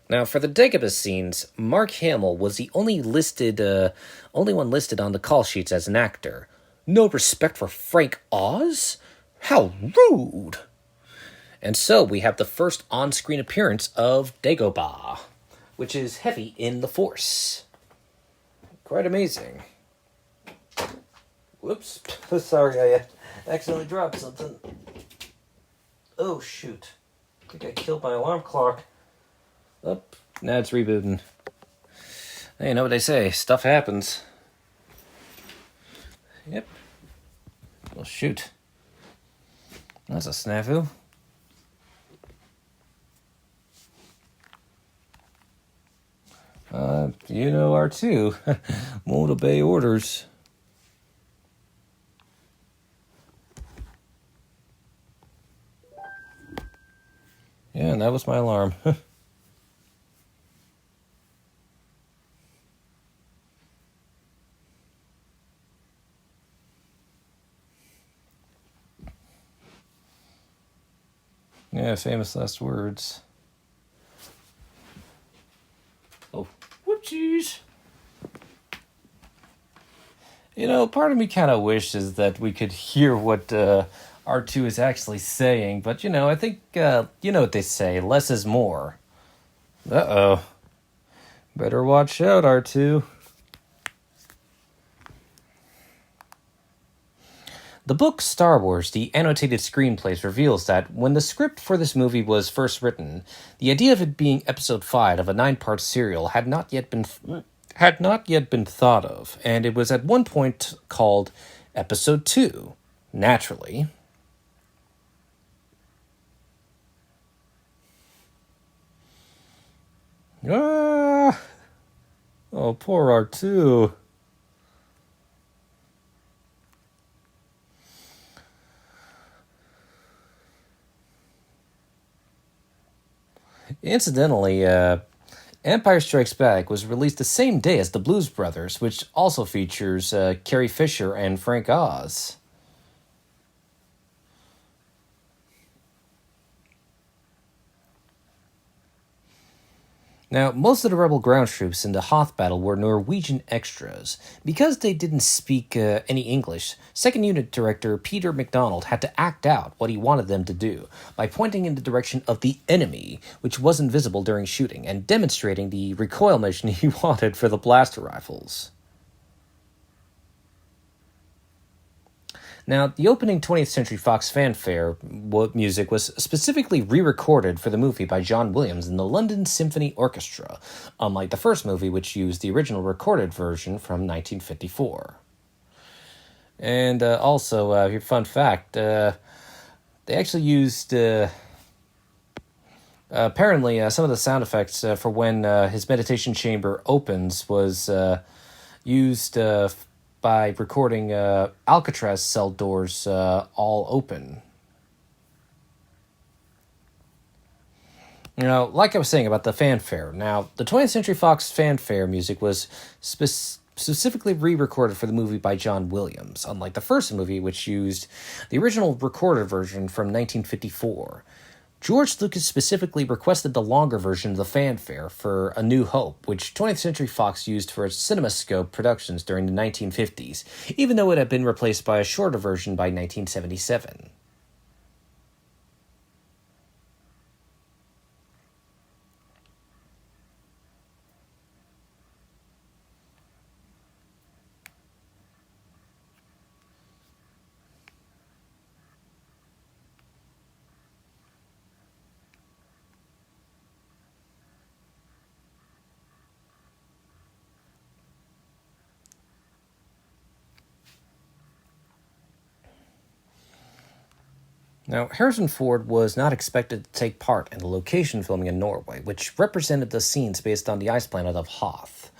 Now, for the Dagobah scenes, Mark Hamill was the only one listed on the call sheets as an actor. No respect for Frank Oz? How rude! And so we have the first on-screen appearance of Dagobah, which is heavy in the Force. Quite amazing. Whoops. Sorry, I accidentally dropped something. Oh, shoot. I think I killed my alarm clock. Oh, now it's rebooting. Hey, you know what they say, stuff happens. Yep. Well, shoot. That's a snafu. You know, R2 won't obey orders. Yeah, and that was my alarm. Yeah, famous last words. Oh, whoopsies. You know, part of me kind of wishes that we could hear what R2 is actually saying, but I think, you know what they say, less is more. Uh-oh. Better watch out, R2. The book Star Wars, the annotated screenplays, reveals that when the script for this movie was first written, the idea of it being episode 5 of a 9-part serial had not yet been thought of, and it was at one point called Episode 2, naturally. Ah! Oh, poor R2. Incidentally, Empire Strikes Back was released the same day as The Blues Brothers, which also features Carrie Fisher and Frank Oz. Now, most of the rebel ground troops in the Hoth battle were Norwegian extras. Because they didn't speak any English, 2nd Unit Director Peter MacDonald had to act out what he wanted them to do by pointing in the direction of the enemy, which wasn't visible during shooting, and demonstrating the recoil mission he wanted for the blaster rifles. Now, the opening 20th Century Fox fanfare music was specifically re-recorded for the movie by John Williams in the London Symphony Orchestra, unlike the first movie, which used the original recorded version from 1954. And also, your fun fact, they actually used, apparently, some of the sound effects for when his meditation chamber opens was used by recording Alcatraz cell doors all open. Like I was saying about the fanfare. Now, the 20th Century Fox fanfare music was specifically re-recorded for the movie by John Williams, unlike the first movie, which used the original recorded version from 1954. George Lucas specifically requested the longer version of the fanfare for A New Hope, which 20th Century Fox used for its CinemaScope productions during the 1950s, even though it had been replaced by a shorter version by 1977. Now, Harrison Ford was not expected to take part in the location filming in Norway, which represented the scenes based on the ice planet of Hoth.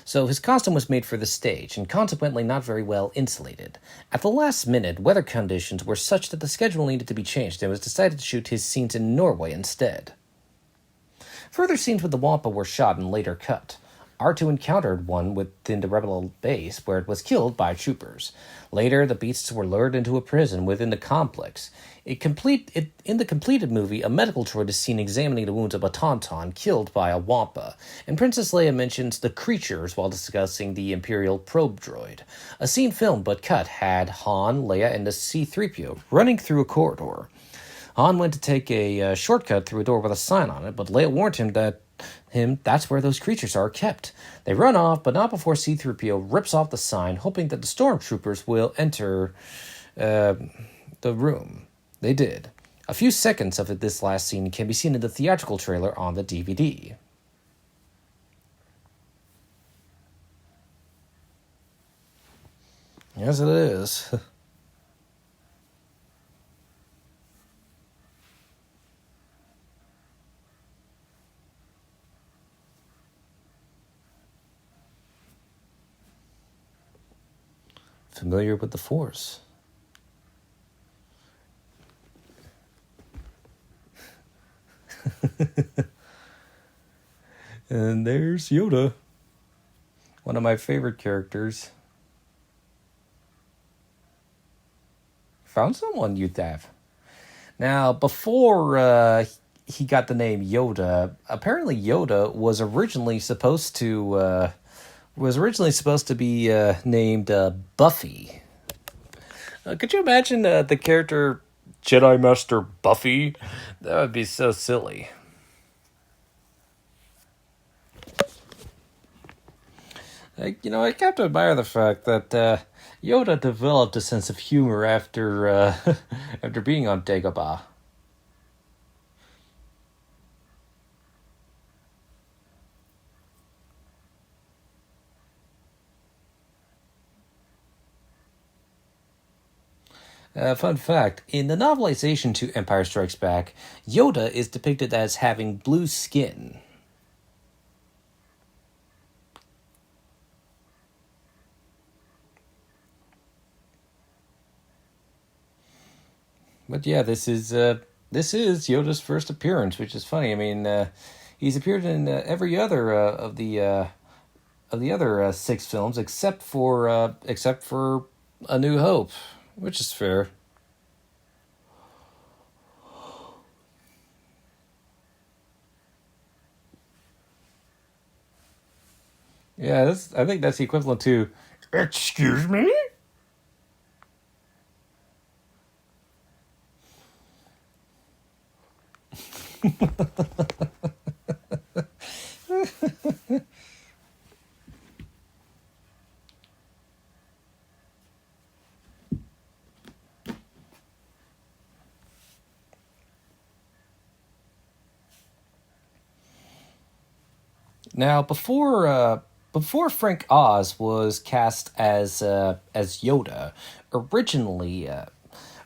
So his costume was made for the stage, and consequently not very well insulated. At the last minute, weather conditions were such that the schedule needed to be changed, and it was decided to shoot his scenes in Norway instead. Further scenes with the Wampa were shot and later cut. R2 encountered one within the rebel base where it was killed by troopers. Later, the beasts were lured into a prison within the complex. In the completed movie, a medical droid is seen examining the wounds of a Tauntaun killed by a Wampa, and Princess Leia mentions the creatures while discussing the Imperial probe droid. A scene filmed but cut had Han, Leia, and the C-3PO running through a corridor. Han went to take a shortcut through a door with a sign on it, but Leia warned him that's where those creatures are kept. They run off, but not before C-3PO rips off the sign, hoping that the stormtroopers will enter the room. They did. A few seconds of this last scene can be seen in the theatrical trailer on the DVD. Yes, it is. Familiar with the Force. And there's Yoda, one of my favorite characters. Found someone, you'd have. Now, before he got the name Yoda, apparently Yoda was originally supposed to be named Buffy. Could you imagine the character Jedi Master Buffy? That would be so silly. I have to admire the fact that Yoda developed a sense of humor after after being on Dagobah. Fun fact, in the novelization to Empire Strikes Back, Yoda is depicted as having blue skin. But yeah, this is Yoda's first appearance, which is funny. I mean, he's appeared in every other of the other six films except for A New Hope, which is fair. Yeah, I think that's the equivalent to, excuse me? Now, before Frank Oz was cast as Yoda, originally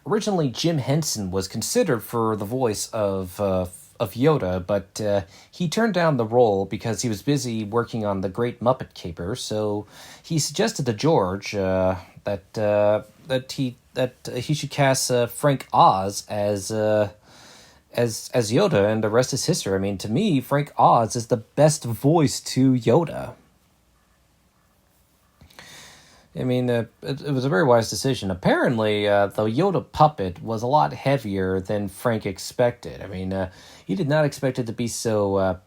originally Jim Henson was considered for the voice of Yoda, but he turned down the role because he was busy working on The Great Muppet Caper. So he suggested to George that he should cast Frank Oz as Yoda, and the rest is history. I mean, to me, Frank Oz is the best voice to Yoda. I mean, it was a very wise decision. Apparently, the Yoda puppet was a lot heavier than Frank expected. I mean, he did not expect it to be so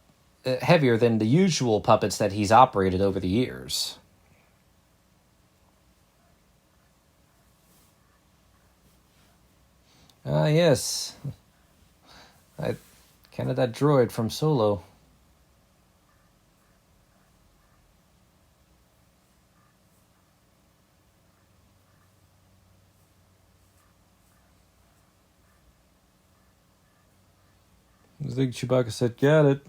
heavier than the usual puppets that he's operated over the years. Ah, yes. I kind of that droid from Solo. I think Chewbacca said, "Got it."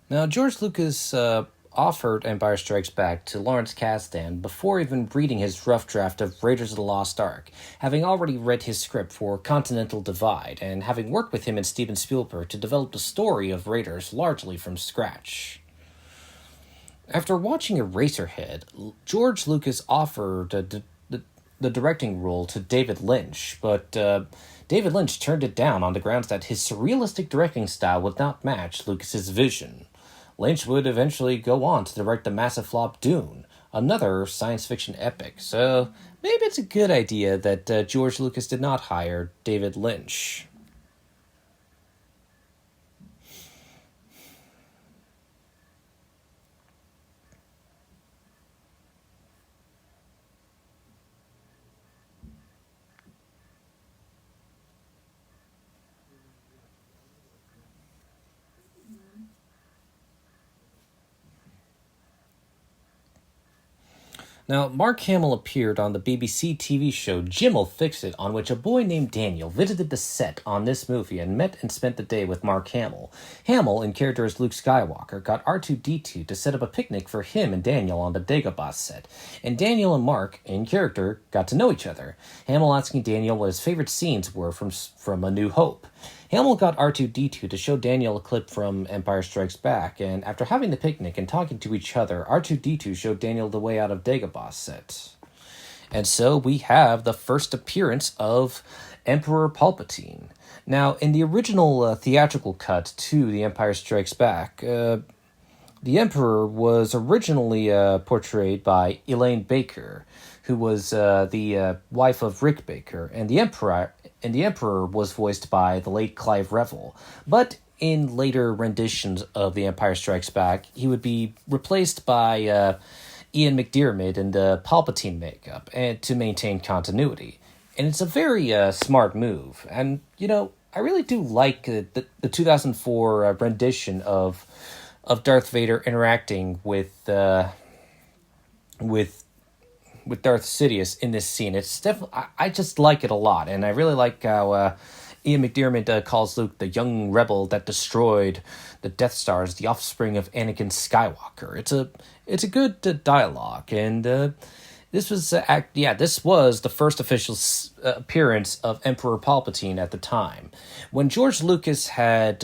Now, George Lucas offered Empire Strikes Back to Lawrence Kasdan before even reading his rough draft of Raiders of the Lost Ark, having already read his script for Continental Divide, and having worked with him and Steven Spielberg to develop the story of Raiders largely from scratch. After watching Eraserhead, George Lucas offered the directing role to David Lynch, but David Lynch turned it down on the grounds that his surrealistic directing style would not match Lucas's vision. Lynch would eventually go on to direct the massive flop Dune, another science fiction epic, so maybe it's a good idea that George Lucas did not hire David Lynch. Now, Mark Hamill appeared on the BBC TV show Jim'll Fix It, on which a boy named Daniel visited the set on this movie and met and spent the day with Mark Hamill. Hamill, in character as Luke Skywalker, got R2-D2 to set up a picnic for him and Daniel on the Dagobah set, and Daniel and Mark, in character, got to know each other, Hamill asking Daniel what his favorite scenes were from A New Hope. Hamill got R2-D2 to show Daniel a clip from Empire Strikes Back, and after having the picnic and talking to each other, R2-D2 showed Daniel the way out of Dagobah's set. And so we have the first appearance of Emperor Palpatine. Now, in the original theatrical cut to The Empire Strikes Back, the Emperor was originally portrayed by Elaine Baker, who was the wife of Rick Baker, and the Emperor was voiced by the late Clive Revill. But in later renditions of The Empire Strikes Back, he would be replaced by Ian McDiarmid in the Palpatine makeup and to maintain continuity. And it's a very smart move. And, I really do like the 2004 rendition of Darth Vader interacting with Darth Sidious in this scene. It's definitely, I just like it a lot, and I really like how Ian McDiarmid calls Luke the young rebel that destroyed the Death Stars, the offspring of Anakin Skywalker. It's a good dialogue, and this was this was the first official appearance of Emperor Palpatine at the time. When George Lucas had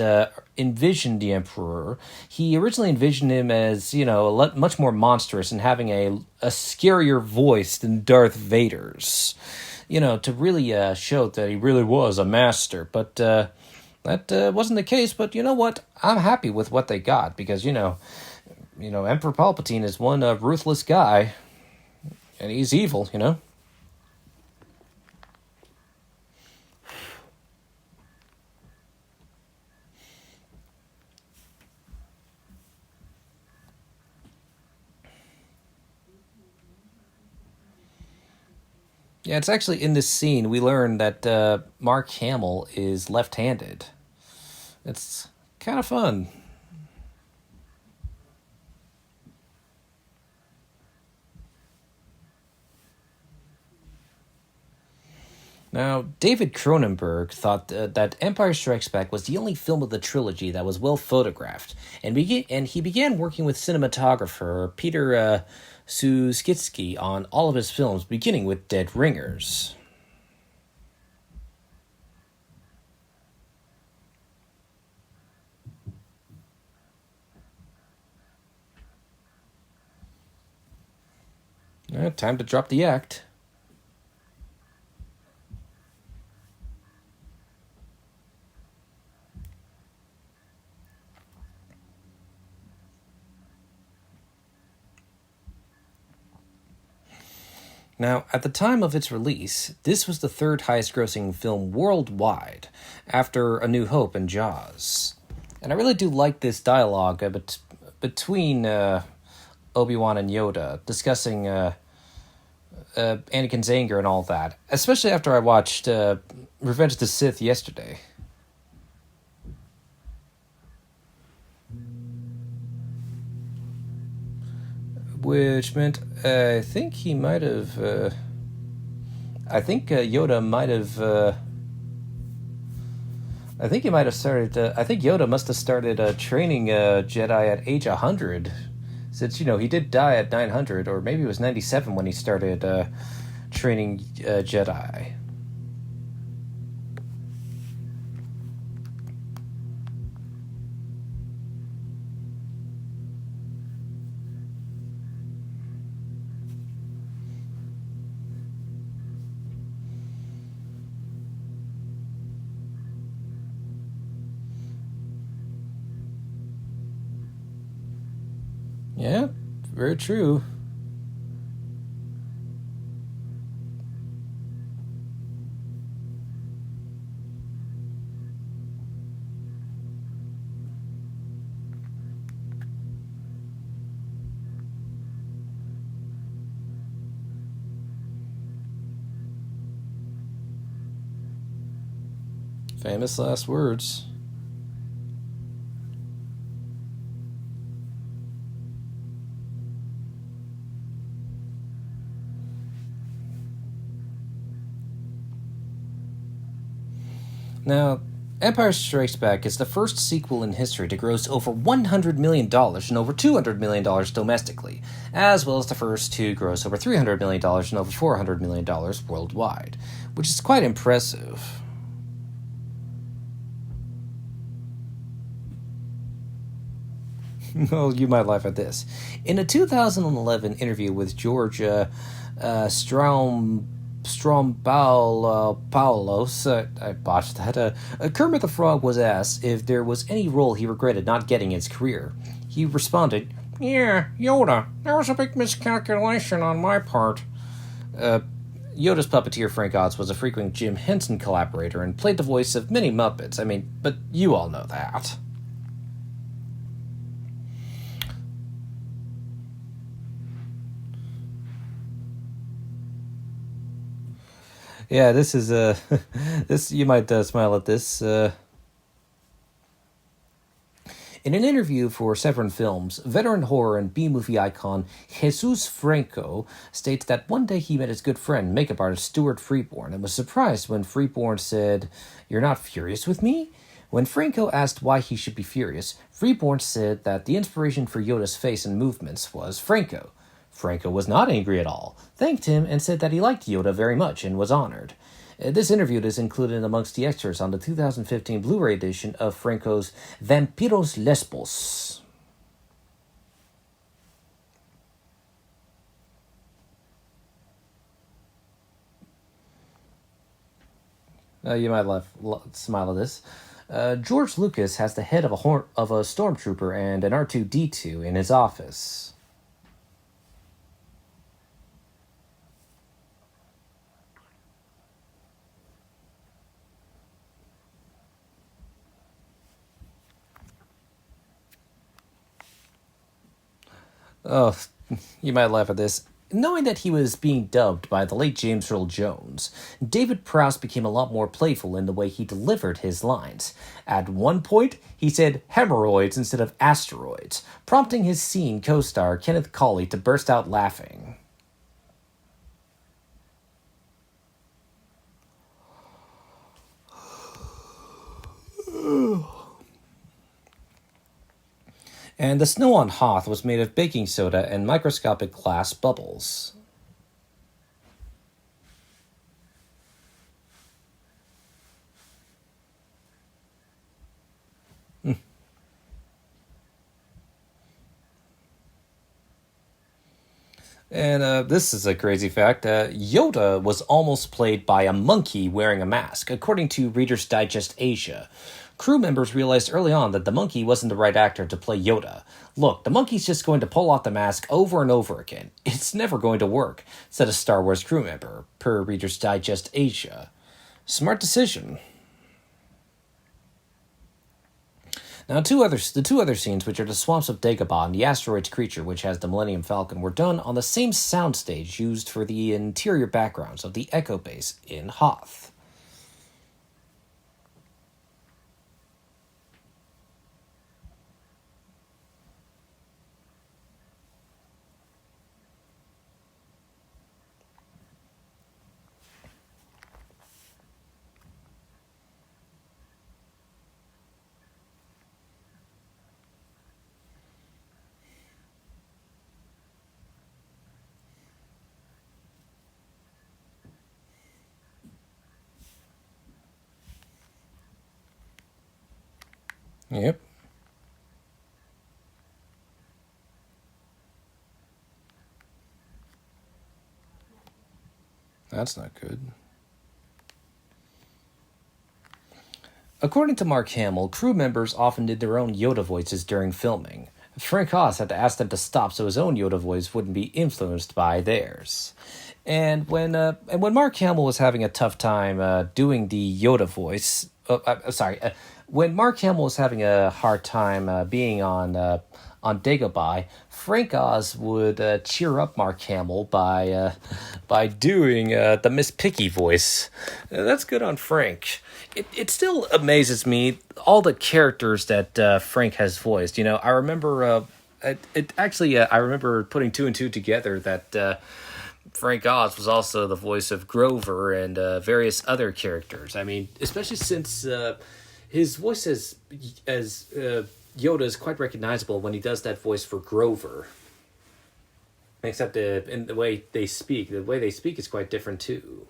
envisioned the Emperor, he originally envisioned him as much more monstrous and having a scarier voice than Darth Vader's, to really show that he really was a master. But that wasn't the case. But you know what? I'm happy with what they got because Emperor Palpatine is one ruthless guy. And he's evil, Yeah, it's actually in this scene we learn that Mark Hamill is left-handed. It's kind of fun. Now, David Cronenberg thought that Empire Strikes Back was the only film of the trilogy that was well photographed, and he began working with cinematographer Peter Susskitzky on all of his films, beginning with Dead Ringers. Time to drop the act. Now, at the time of its release, this was the third highest grossing film worldwide, after A New Hope and Jaws. And I really do like this dialogue between Obi-Wan and Yoda, discussing Anakin's anger and all that, especially after I watched Revenge of the Sith yesterday. Which meant I think he might have. I think Yoda might have. I think he might have started. I think Yoda must have started training Jedi at age 100, since he did die at 900, or maybe it was 97 when he started training Jedi. Yeah, very true. Famous last words. Now, Empire Strikes Back is the first sequel in history to gross over $100 million and over $200 million domestically, as well as the first to gross over $300 million and over $400 million worldwide, which is quite impressive. Well, you might laugh at this. In a 2011 interview with George Strombaulos, I botched that, Kermit the Frog was asked if there was any role he regretted not getting in his career. He responded, "Yeah, Yoda. That was a big miscalculation on my part." Yoda's puppeteer Frank Oz was a frequent Jim Henson collaborator and played the voice of many Muppets. But you all know that. Yeah, this is this you might smile at this. In an interview for Severin Films, veteran horror and B-movie icon Jesus Franco states that one day he met his good friend, makeup artist Stuart Freeborn, and was surprised when Freeborn said, "You're not furious with me?" When Franco asked why he should be furious, Freeborn said that the inspiration for Yoda's face and movements was Franco. Franco was not angry at all, thanked him, and said that he liked Yoda very much and was honored. This interview is included amongst the extras on the 2015 Blu-ray edition of Franco's Vampiros Lesbos. You might smile at this. George Lucas has the head of a stormtrooper and an R2-D2 in his office. Oh, you might laugh at this. Knowing that he was being dubbed by the late James Earl Jones, David Prowse became a lot more playful in the way he delivered his lines. At one point, he said hemorrhoids instead of asteroids, prompting his scene co-star Kenneth Cawley to burst out laughing. And the snow on Hoth was made of baking soda and microscopic glass bubbles. And this is a crazy fact. Yoda was almost played by a monkey wearing a mask, according to Reader's Digest Asia. Crew members realized early on that the monkey wasn't the right actor to play Yoda. "Look, the monkey's just going to pull off the mask over and over again. It's never going to work," said a Star Wars crew member, per Reader's Digest Asia. Smart decision. Now, the two other scenes, which are the swamps of Dagobah and the asteroid's creature, which has the Millennium Falcon, were done on the same soundstage used for the interior backgrounds of the Echo Base in Hoth. Yep. That's not good. According to Mark Hamill, crew members often did their own Yoda voices during filming. Frank Oz had to ask them to stop so his own Yoda voice wouldn't be influenced by theirs. And when Mark Hamill was having a tough time doing the Yoda voice, when Mark Hamill was having a hard time being on Dagobah, Frank Oz would cheer up Mark Hamill by doing the Miss Piggy voice. That's good on Frank. It still amazes me all the characters that Frank has voiced. You know, I remember I remember putting two and two together that Frank Oz was also the voice of Grover and various other characters. I mean, especially since his voice as Yoda is quite recognizable when he does that voice for Grover. Except in the way they speak. The way they speak is quite different too.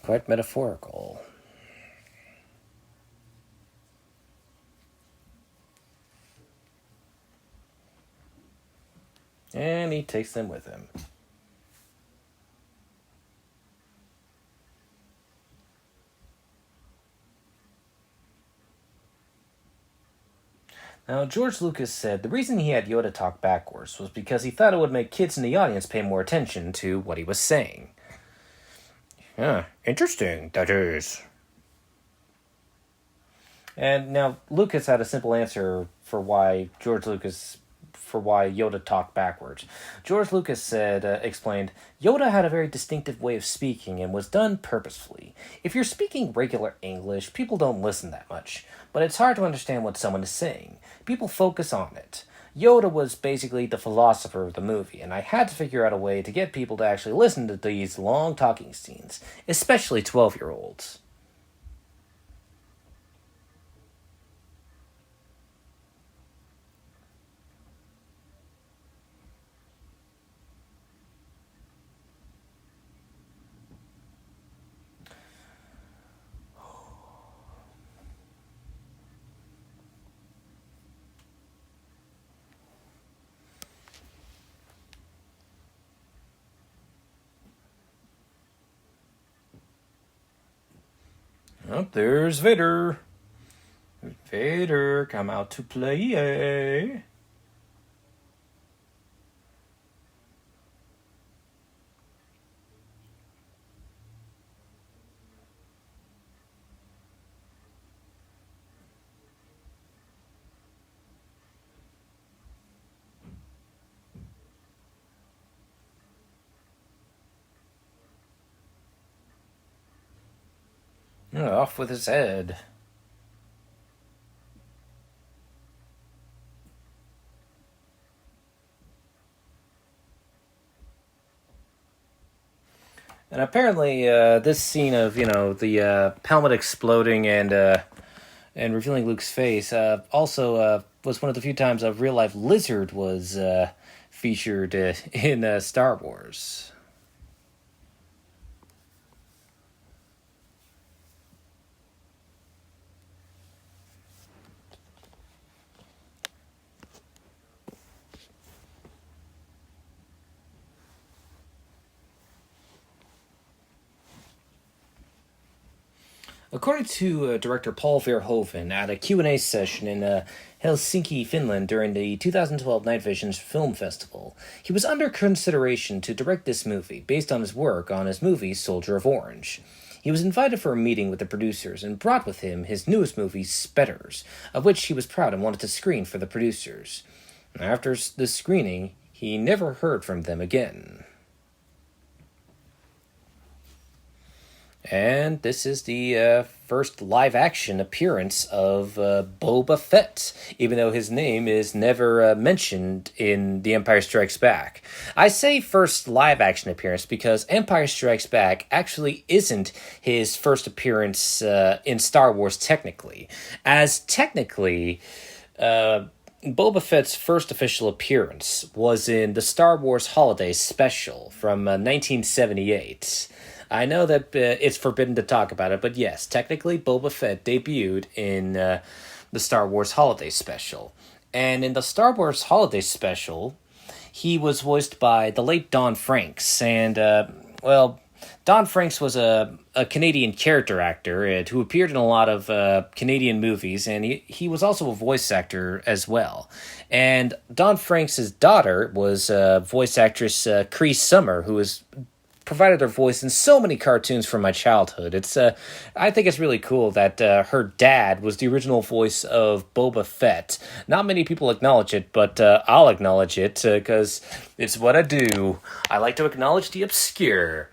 Quite metaphorical. And he takes them with him. Now, George Lucas said the reason he had Yoda talk backwards was because he thought it would make kids in the audience pay more attention to what he was saying. Yeah, interesting, that is. And now, Lucas had a simple answer for why Yoda talked backwards. George Lucas explained, Yoda had a very distinctive way of speaking and was done purposefully. If you're speaking regular English, people don't listen that much, but it's hard to understand what someone is saying. People focus on it. Yoda was basically the philosopher of the movie, and I had to figure out a way to get people to actually listen to these long talking scenes, especially 12-year-olds. Oh, there's Vader. Vader, come out to play. Off with his head. And apparently, this scene of the helmet exploding and revealing Luke's face also was one of the few times a real life lizard was featured in Star Wars. According to director Paul Verhoeven at a Q&A session in Helsinki, Finland during the 2012 Night Visions Film Festival, he was under consideration to direct this movie based on his work on his movie Soldier of Orange. He was invited for a meeting with the producers and brought with him his newest movie, Spetters, of which he was proud and wanted to screen for the producers. After the screening, he never heard from them again. And this is the first live-action appearance of Boba Fett, even though his name is never mentioned in The Empire Strikes Back. I say first live-action appearance because Empire Strikes Back actually isn't his first appearance in Star Wars technically. As technically, Boba Fett's first official appearance was in the Star Wars Holiday Special from 1978. I know that it's forbidden to talk about it, but yes, technically Boba Fett debuted in the Star Wars Holiday Special. And in the Star Wars Holiday Special, he was voiced by the late Don Franks. And, Don Franks was a Canadian character actor who appeared in a lot of Canadian movies, and he was also a voice actor as well. And Don Franks' daughter was voice actress Cree Summer, who was provided her voice in so many cartoons from my childhood. I think it's really cool that her dad was the original voice of Boba Fett. Not many people acknowledge it, but I'll acknowledge it because it's what I do. I like to acknowledge the obscure.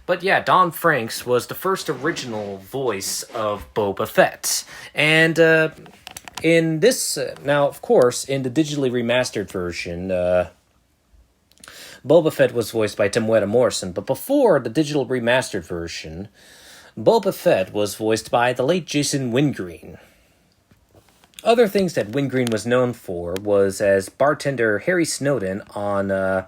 But yeah, Don Franks was the first original voice of Boba Fett. And in this, now of course, in the digitally remastered version, Boba Fett was voiced by Temuera Morrison, but before the digital remastered version, Boba Fett was voiced by the late Jason Wingreen. Other things that Wingreen was known for was as bartender Harry Snowden on the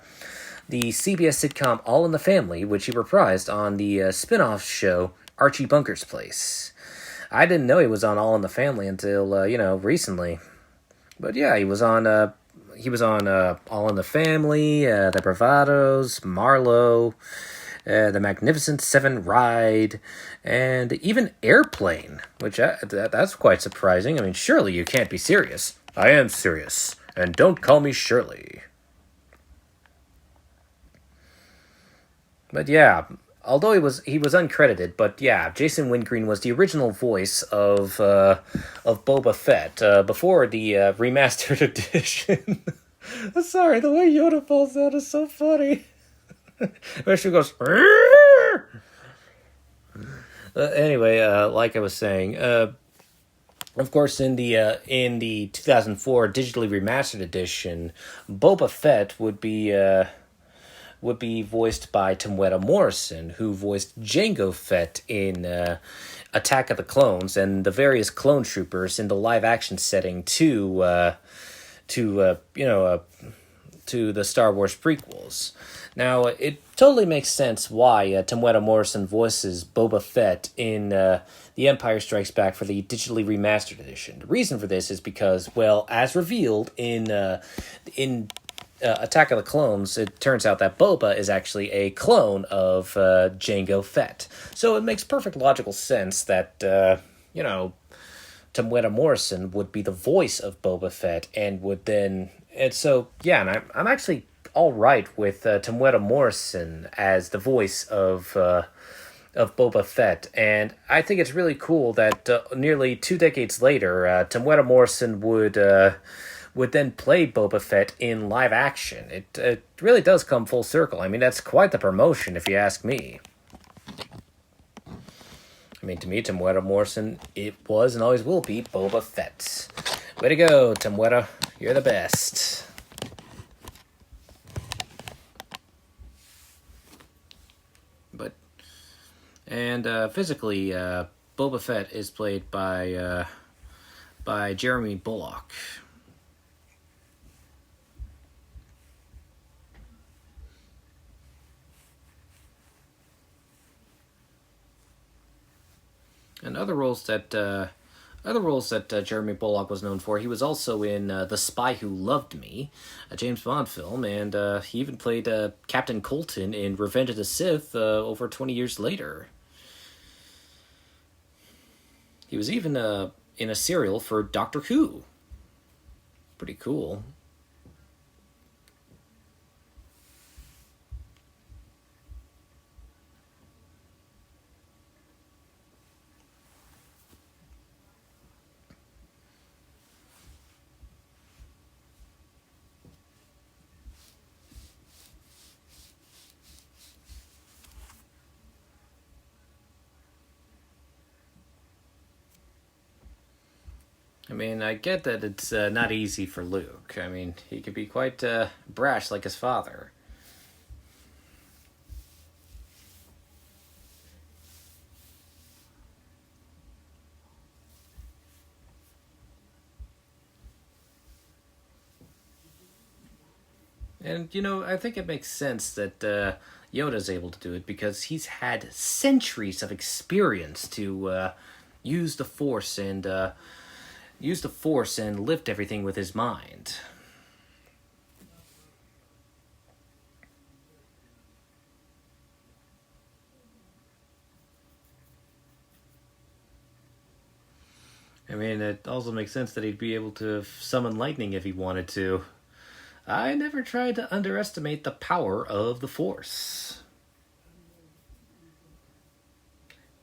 CBS sitcom All in the Family, which he reprised on the spin-off show Archie Bunker's Place. I didn't know he was on All in the Family until, recently. But yeah, he was on All in the Family, The Bravados, Marlowe, The Magnificent Seven Ride, and even Airplane, which that's quite surprising. I mean, surely you can't be serious. I am serious, and don't call me Shirley. But yeah, although he was uncredited, but yeah, Jason Wingreen was the original voice of Boba Fett before the remastered edition. Sorry, the way Yoda falls out is so funny. Where she goes. Anyway, like I was saying, of course, in the 2004 digitally remastered edition, Boba Fett would be voiced by Temuera Morrison, who voiced Jango Fett in Attack of the Clones and the various clone troopers in the live-action setting to the Star Wars prequels. Now, it totally makes sense why Temuera Morrison voices Boba Fett in The Empire Strikes Back for the digitally remastered edition. The reason for this is because, well, as revealed in Attack of the Clones, it turns out that Boba is actually a clone of Jango Fett. So it makes perfect logical sense that, Temuera Morrison would be the voice of Boba Fett and would then... And so, yeah, and I'm actually all right with Temuera Morrison as the voice of Boba Fett. And I think it's really cool that nearly 2 decades later, Temuera Morrison would then play Boba Fett in live action. It really does come full circle. I mean, that's quite the promotion, if you ask me. I mean, to me, Temuera Morrison, it was and always will be Boba Fett. Way to go, Temuera. You're the best. Physically, Boba Fett is played by Jeremy Bulloch. And other roles that Jeremy Bulloch was known for, he was also in The Spy Who Loved Me, a James Bond film, and he even played Captain Colton in Revenge of the Sith over 20 years later. He was even in a serial for Doctor Who. Pretty cool. I mean, I get that it's not easy for Luke. I mean, he could be quite brash like his father. And, I think it makes sense that Yoda's able to do it because he's had centuries of experience to use the Force and lift everything with his mind. I mean, it also makes sense that he'd be able to summon lightning if he wanted to. I never tried to underestimate the power of the Force.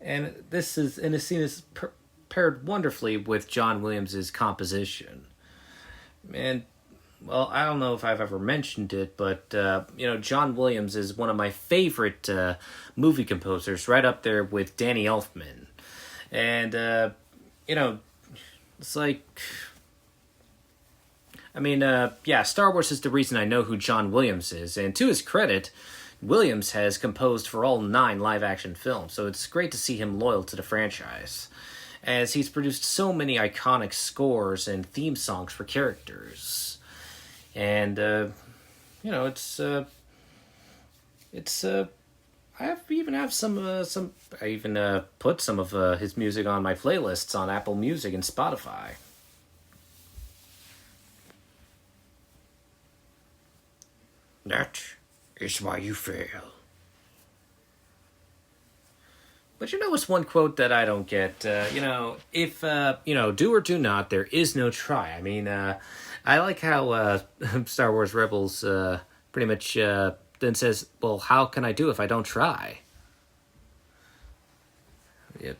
And this scene is paired wonderfully with John Williams's composition. And well, I don't know if I've ever mentioned it, but John Williams is one of my favorite movie composers, right up there with Danny Elfman. And it's like, yeah, Star Wars is the reason I know who John Williams is, and to his credit, Williams has composed for all 9 live-action films, so it's great to see him loyal to the franchise, as he's produced so many iconic scores and theme songs for characters. And even have some. I even put some of his music on my playlists on Apple Music and Spotify. That is why you fail. But it's one quote that I don't get. If do or do not, there is no try. I mean, I like how Star Wars Rebels pretty much then says, well, how can I do if I don't try? Yep.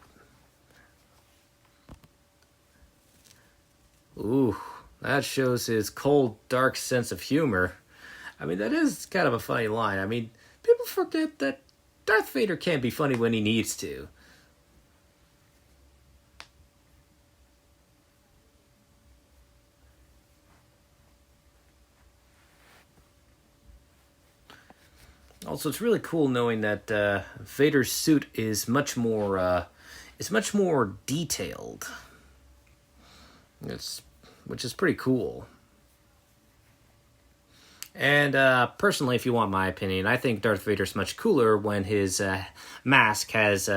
Ooh, that shows his cold, dark sense of humor. I mean, that is kind of a funny line. I mean, people forget that Darth Vader can't be funny when he needs to. Also, it's really cool knowing that Vader's suit is much more detailed. Which is pretty cool. And personally, if you want my opinion, I think Darth Vader's much cooler when his mask has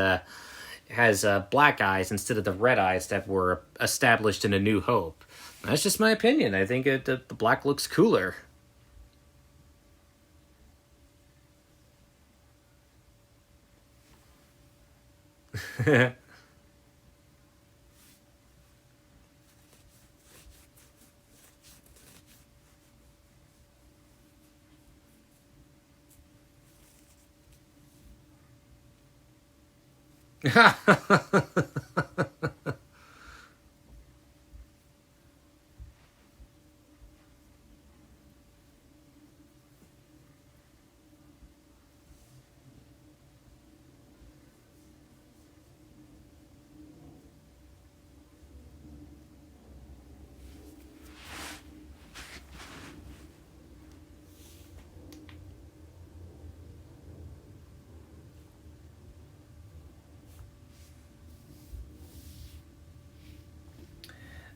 black eyes instead of the red eyes that were established in A New Hope. That's just my opinion. I think the black looks cooler.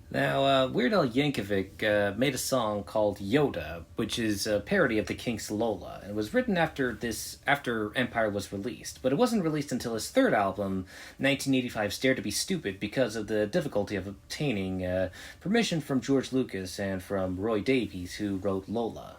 Now, Weird Al Yankovic made a song called Yoda, which is a parody of the Kinks' Lola, and was written after Empire was released, but it wasn't released until his third album, 1985's Dare to Be Stupid, because of the difficulty of obtaining permission from George Lucas and from Roy Davies, who wrote Lola.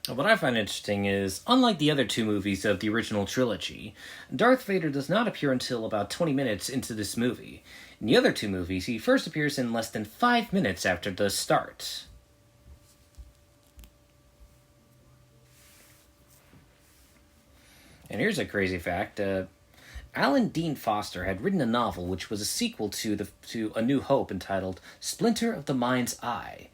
What I find interesting is, unlike the other 2 movies of the original trilogy, Darth Vader does not appear until about 20 minutes into this movie. In the other 2 movies, he first appears in less than 5 minutes after the start. And here's a crazy fact. Alan Dean Foster had written a novel which was a sequel to A New Hope entitled Splinter of the Mind's Eye,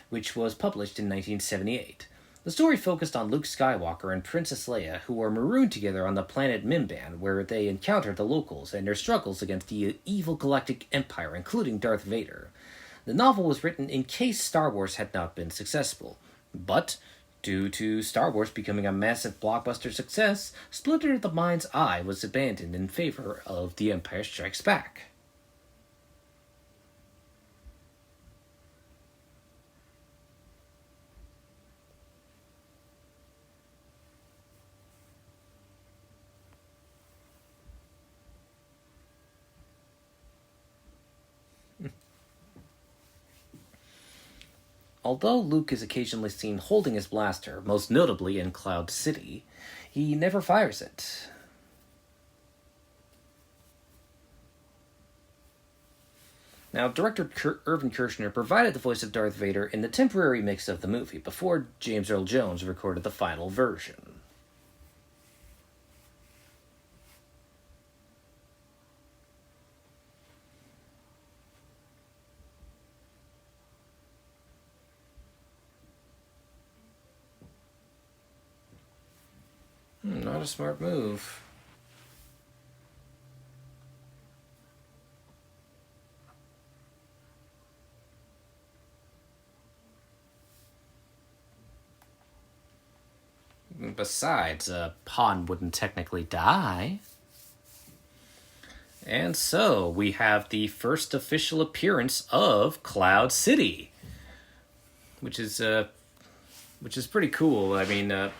which was published in 1978. The story focused on Luke Skywalker and Princess Leia, who were marooned together on the planet Mimban, where they encountered the locals and their struggles against the evil Galactic Empire, including Darth Vader. The novel was written in case Star Wars had not been successful, but due to Star Wars becoming a massive blockbuster success, Splinter of the Mind's Eye was abandoned in favor of The Empire Strikes Back. although Luke is occasionally seen holding his blaster, most notably in Cloud City, he never fires it. Now, director Irvin Kershner provided the voice of Darth Vader in the temporary mix of the movie before James Earl Jones recorded the final version. Not a smart move. Besides, Han wouldn't technically die. And so, we have the first official appearance of Cloud City. Which is pretty cool. I mean,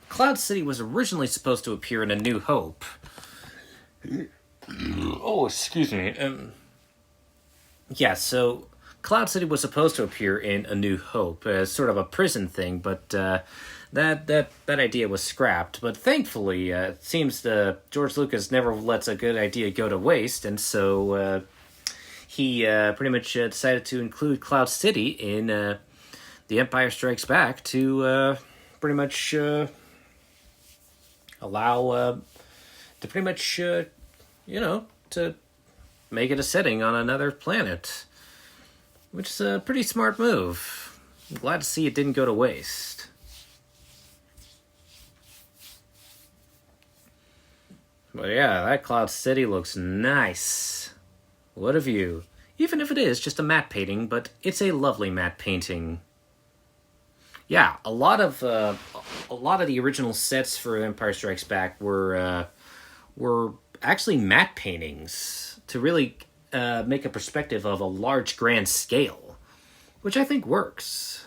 Cloud City was originally supposed to appear in A New Hope. Oh, excuse me. Yeah, so Cloud City was supposed to appear in A New Hope as sort of a prison thing, but that idea was scrapped. But thankfully, it seems George Lucas never lets a good idea go to waste, and so he pretty much decided to include Cloud City in The Empire Strikes Back to pretty much allow to pretty much to make it a setting on another planet, which is a pretty smart move. I'm glad to see it didn't go to waste. But yeah, that Cloud City looks nice. What a view. Even if it is just a matte painting, but it's a lovely matte painting. Yeah, a lot of the original sets for Empire Strikes Back were actually matte paintings to really make a perspective of a large, grand scale, which I think works.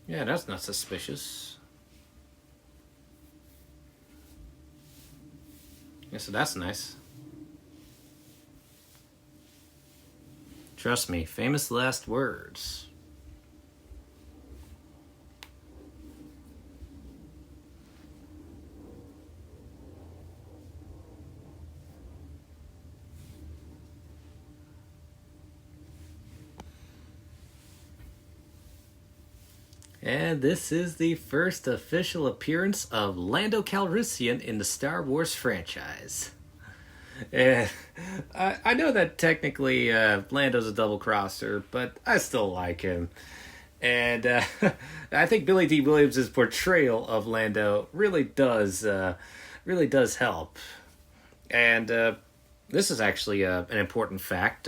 Yeah, that's not suspicious. Yeah, so that's nice. Trust me, famous last words. And this is the first official appearance of Lando Calrissian in the Star Wars franchise. And I know that technically Lando's a double-crosser, but I still like him. And I think Billy D. Williams' portrayal of Lando really does help. And this is actually an important fact.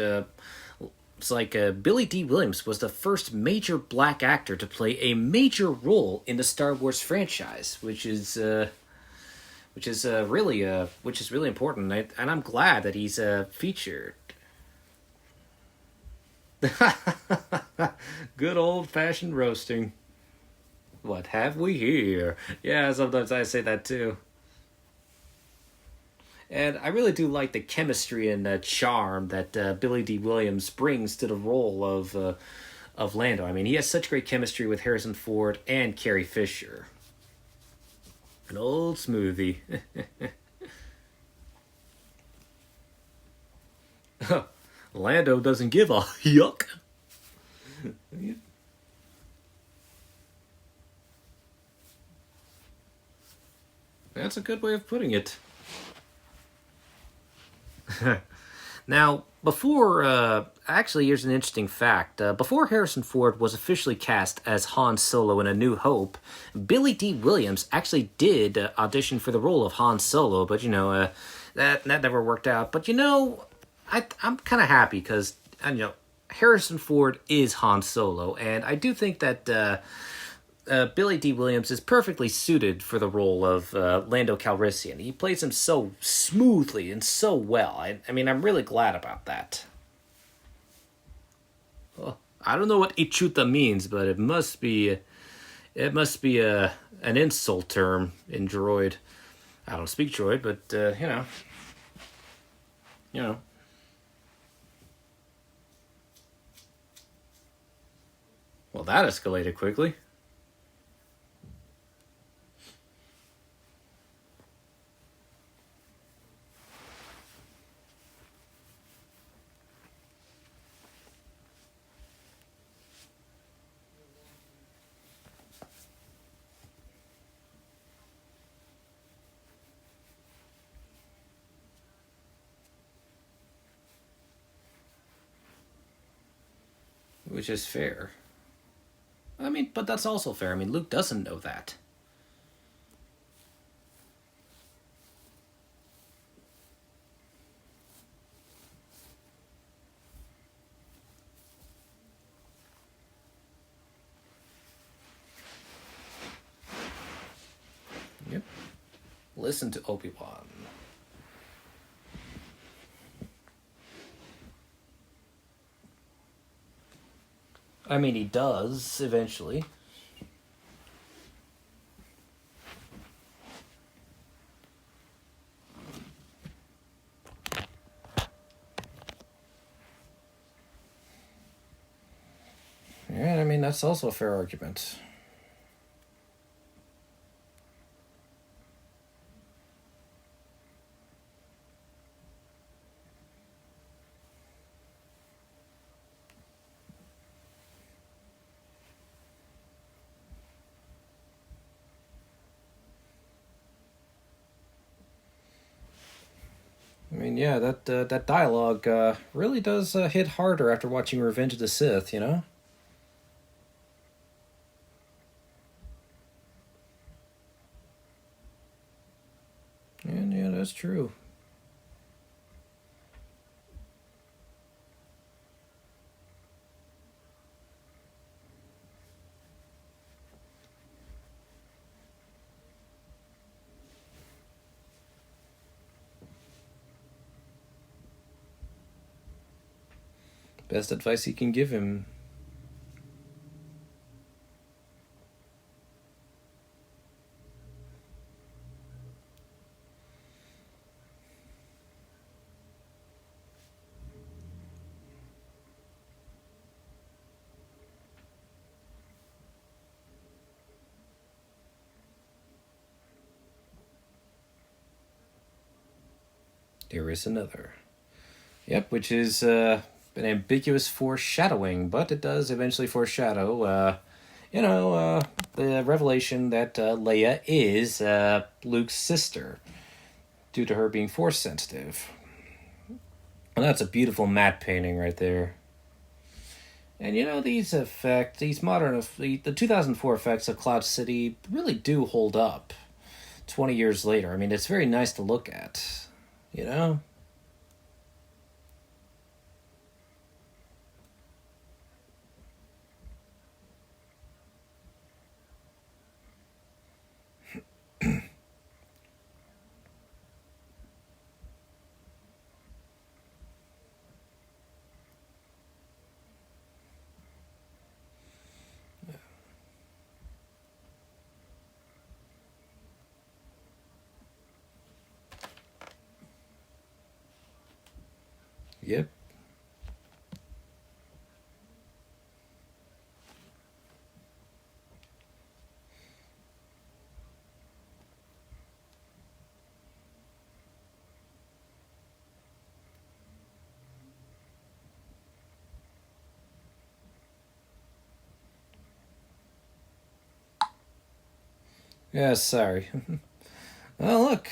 It's like Billy D. Williams was the first major black actor to play a major role in the Star Wars franchise, which is really important, and I'm glad that he's featured. Good old-fashioned roasting. What have we here? Yeah, sometimes I say that too. And I really do like the chemistry and charm that Billy D. Williams brings to the role of Lando. I mean, he has such great chemistry with Harrison Ford and Carrie Fisher. An old smoothie. Lando doesn't give a yuck. That's a good way of putting it. Now, actually, here's an interesting fact. Before Harrison Ford was officially cast as Han Solo in A New Hope, Billy D. Williams actually did audition for the role of Han Solo, but, that never worked out. But, I'm kind of happy because, Harrison Ford is Han Solo, and I do think that Billy D. Williams is perfectly suited for the role of Lando Calrissian. He plays him so smoothly and so well. I mean, I'm really glad about that. Well, I don't know what ichuta means, but it must be an insult term in Droid. I don't speak Droid, but you know. Well, that escalated quickly. Which is fair. I mean, but that's also fair. I mean, Luke doesn't know that. Yep. Listen to Obi-Wan. I mean, he does eventually. Yeah, I mean, that's also a fair argument. I mean, yeah, that dialogue really does hit harder after watching Revenge of the Sith, you know? And yeah, that's true. Best advice you can give him. There is another. Yep, which is an ambiguous foreshadowing, but it does eventually foreshadow, the revelation that Leia is Luke's sister, due to her being force sensitive. And that's a beautiful matte painting right there. And these effects, these modern, the 2004 effects of Cloud City really do hold up 20 years later. I mean, it's very nice to look at, you know? Yep. Yeah, sorry. Oh, look.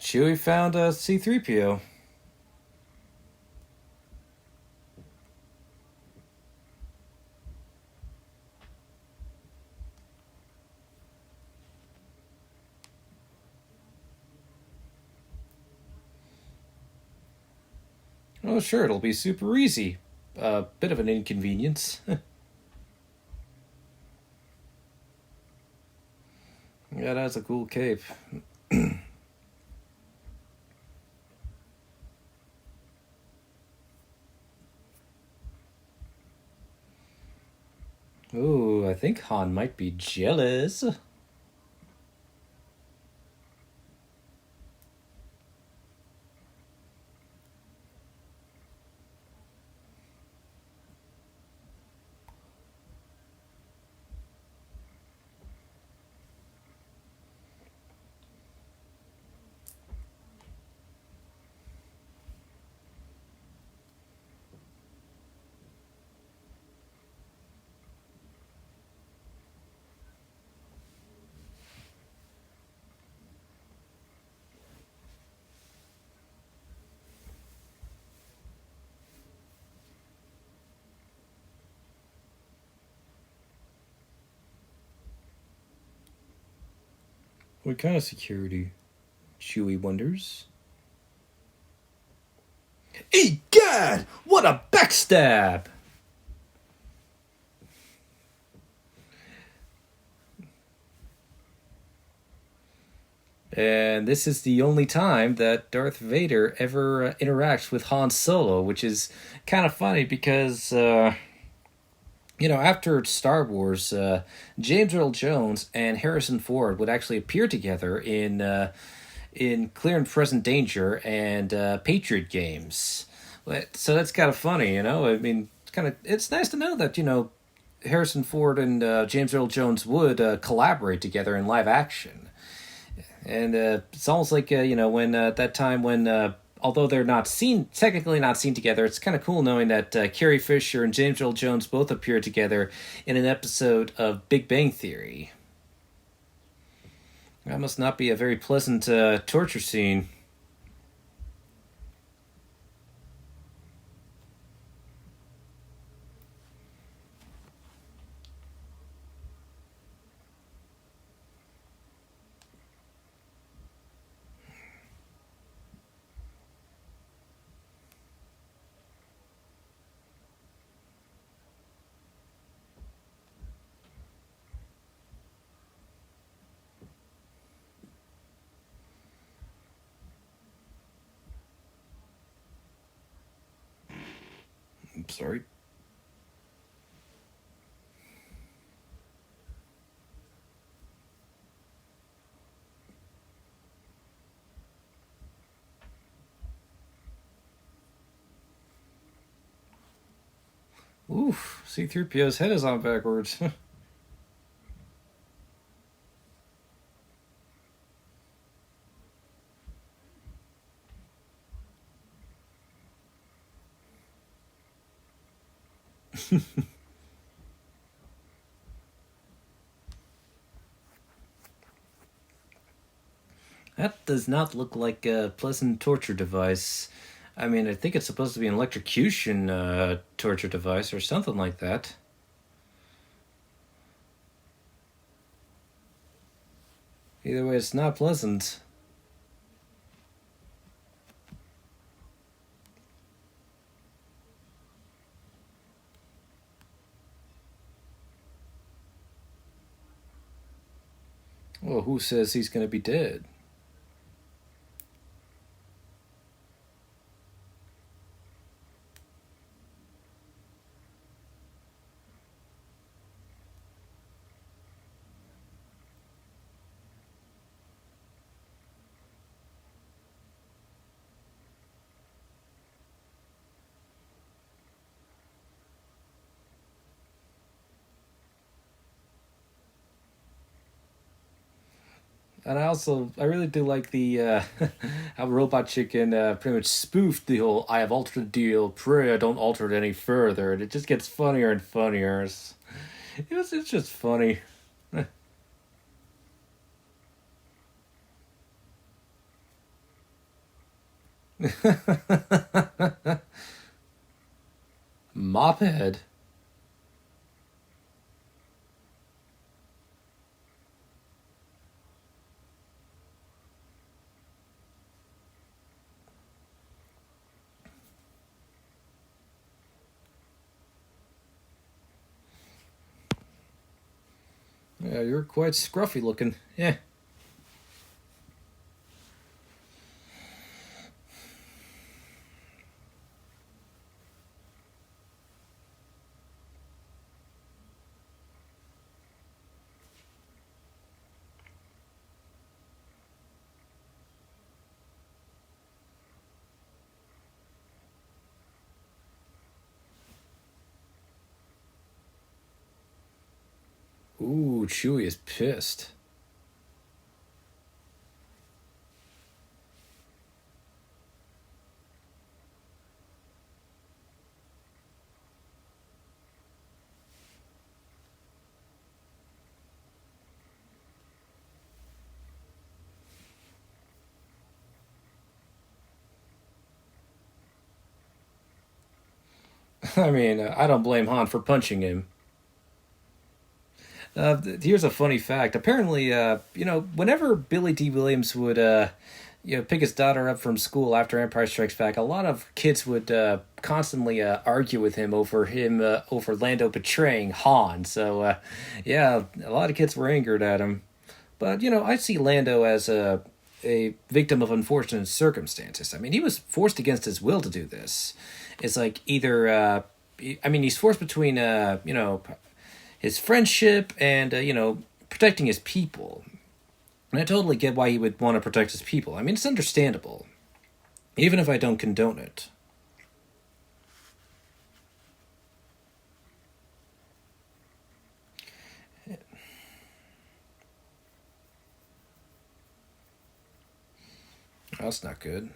Chewie found a C-3PO. Oh, sure, it'll be super easy. A bit of an inconvenience. Yeah, that's a cool cape. Ooh, I think Han might be jealous. What kind of security? Chewie wonders. Egad! What a backstab! And this is the only time that Darth Vader ever interacts with Han Solo, which is kind of funny because, after Star Wars, James Earl Jones and Harrison Ford would actually appear together in Clear and Present Danger and Patriot games. So that's kind of funny, I mean, it's nice to know that Harrison Ford and James Earl Jones would collaborate together in live action. And it's almost like when that time when although they're not seen technically not seen together, it's kind of cool knowing that Carrie Fisher and James Earl Jones both appeared together in an episode of Big Bang Theory. That must not be a very pleasant torture scene. I'm sorry. Oof, C-3PO's head is on backwards. That does not look like a pleasant torture device. I mean, I think it's supposed to be an electrocution torture device or something like that. Either way, it's not pleasant. Well, who says he's going to be dead? And I really do like the how Robot Chicken pretty much spoofed the whole "I have altered the deal, pray I don't alter it any further," and it just gets funnier and funnier. It's just funny. Mophead. Yeah, you're quite scruffy looking. Yeah. Ooh, Chewie is pissed. I mean, I don't blame Han for punching him. Here's a funny fact. Apparently, whenever Billy D. Williams would, pick his daughter up from school after Empire Strikes Back, a lot of kids would constantly argue with him over Lando betraying Han. So, yeah, a lot of kids were angered at him. But I see Lando as a victim of unfortunate circumstances. I mean, he was forced against his will to do this. It's like either, he's forced between, his friendship and protecting his people. And I totally get why he would want to protect his people. I mean, it's understandable, even if I don't condone it. That's not good.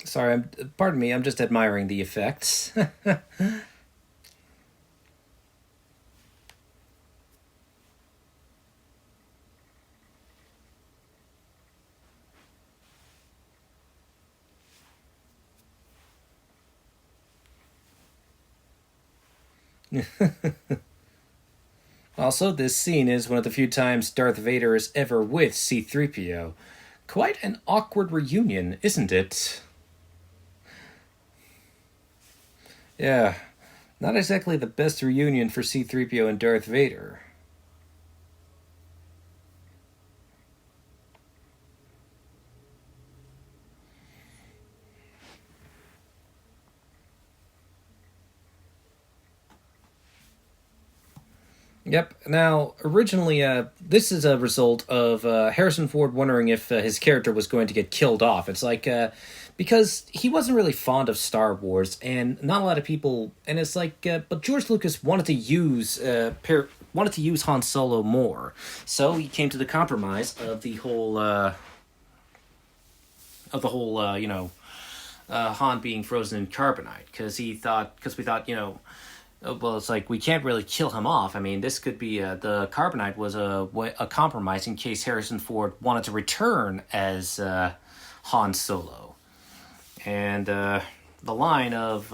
Sorry, pardon me. I'm just admiring the effects. Also, this scene is one of the few times Darth Vader is ever with C-3PO. Quite an awkward reunion, isn't it? Yeah, not exactly the best reunion for C-3PO and Darth Vader. Yep. Now, originally, this is a result of Harrison Ford wondering if his character was going to get killed off. It's like because he wasn't really fond of Star Wars, and not a lot of people. And it's like, but George Lucas wanted to use Han Solo more, so he came to the compromise of the whole Han being frozen in carbonite because we thought well, it's like we can't really kill him off. I mean, this could be the carbonite was a compromise in case Harrison Ford wanted to return as Han Solo, and the line of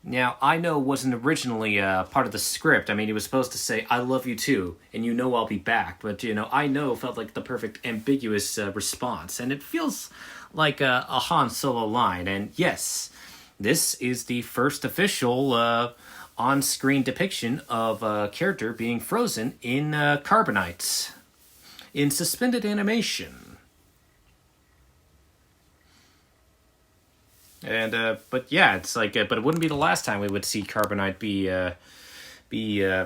now I know wasn't originally part of the script. I mean, he was supposed to say "I love you too," and I'll be back. But I know felt like the perfect ambiguous response, and it feels like a Han Solo line. And yes, this is the first official on-screen depiction of a character being frozen in carbonites in suspended animation. And but yeah, it's like, but it wouldn't be the last time we would see carbonite be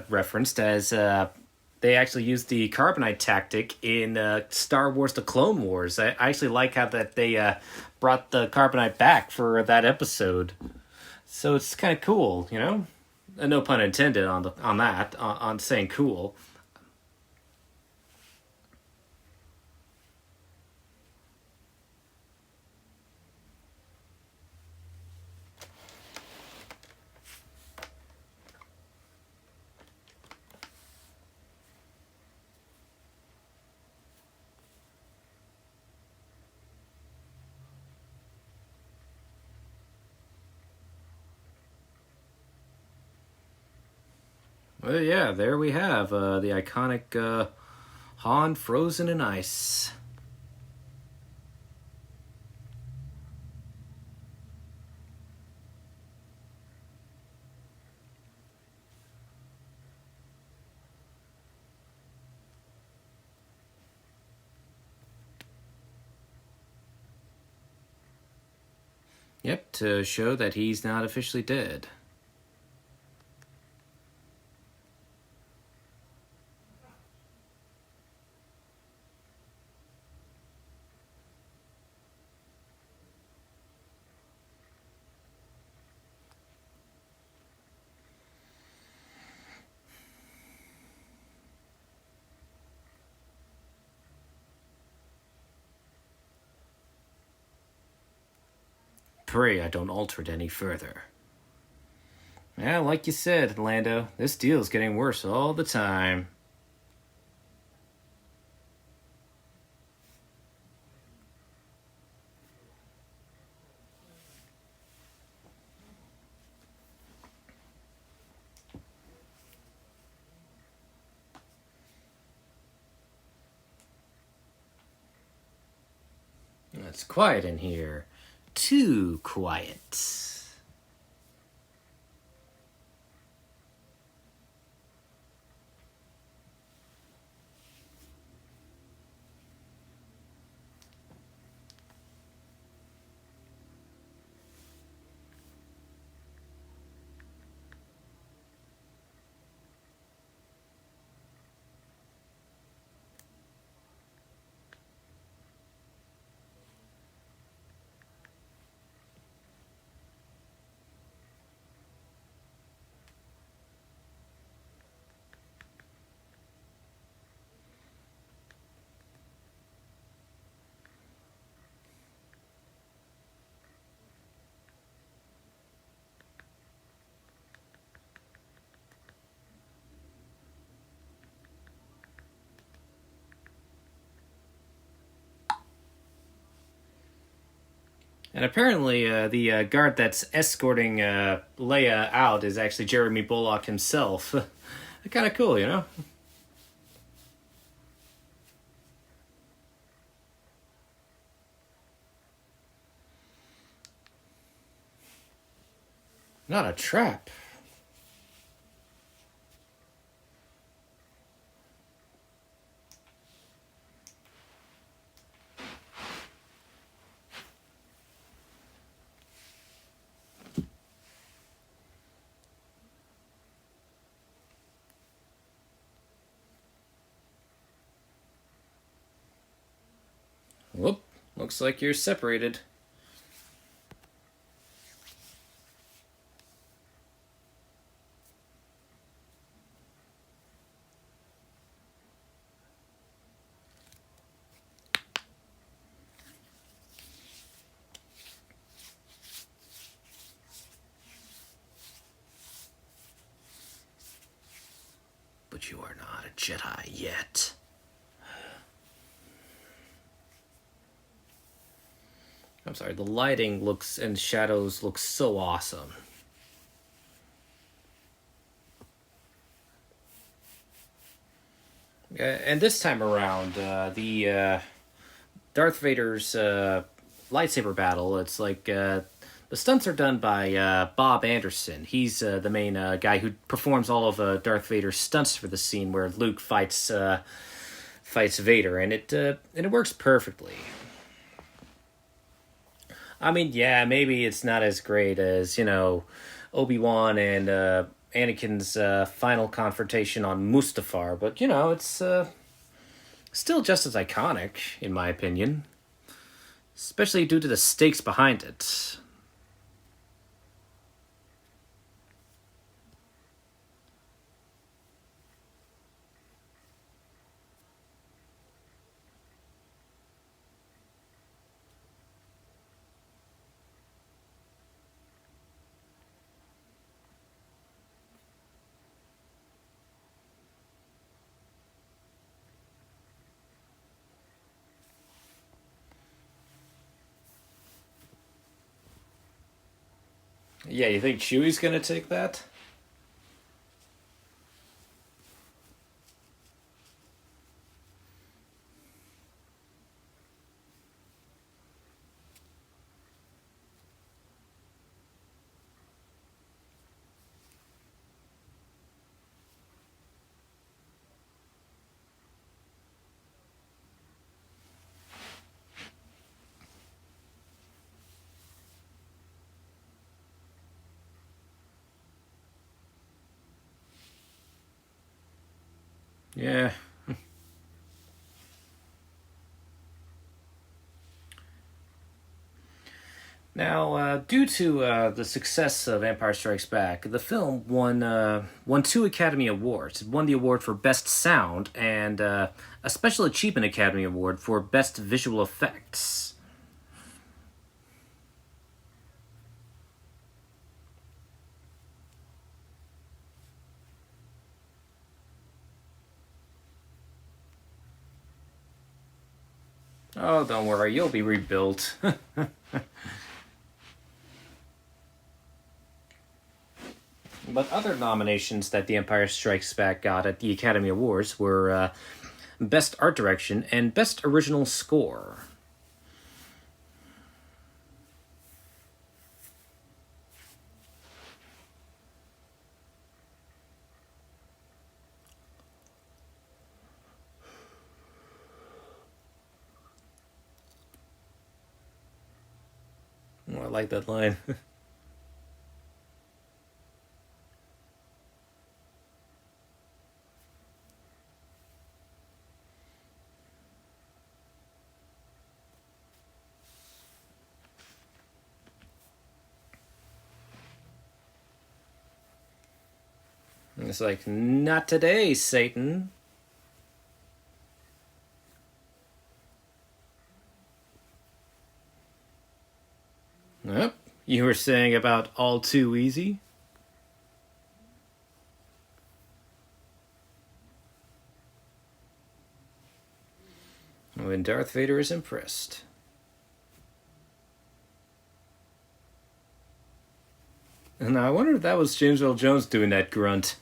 referenced, as they actually used the carbonite tactic in Star Wars: The Clone Wars. I actually like how that they brought the carbonite back for that episode. So it's kind of cool, No pun intended on that on saying cool. Well, yeah, there we have the iconic Han frozen in ice. Yep, to show that he's not officially dead. Pray I don't alter it any further. Yeah, like you said, Lando, this deal's getting worse all the time. It's quiet in here. Too quiet. And apparently, the guard that's escorting Leia out is actually Jeremy Bullock himself. Kind of cool, you know? Not a trap. Whoop, looks like you're separated. But you are not a Jedi yet. I'm sorry, the lighting looks and shadows look so awesome. And this time around, the Darth Vader's lightsaber battle, it's like the stunts are done by Bob Anderson. He's the main guy who performs all of Darth Vader's stunts for the scene where Luke fights Vader, and it works perfectly. I mean, yeah, maybe it's not as great as, Obi-Wan and Anakin's final confrontation on Mustafar, but, it's still just as iconic, in my opinion. Especially due to the stakes behind it. Yeah, you think Chewie's gonna take that? Yeah. Now, due to the success of Empire Strikes Back, the film won two Academy Awards. It won the award for Best Sound and a Special Achievement Academy Award for Best Visual Effects. Oh, don't worry, you'll be rebuilt. But other nominations that The Empire Strikes Back got at the Academy Awards were Best Art Direction and Best Original Score. Oh, I like that line. It's like, not today, Satan. Yep. You were saying about All Too Easy? When Darth Vader is impressed. And I wonder if that was James Earl Jones doing that grunt.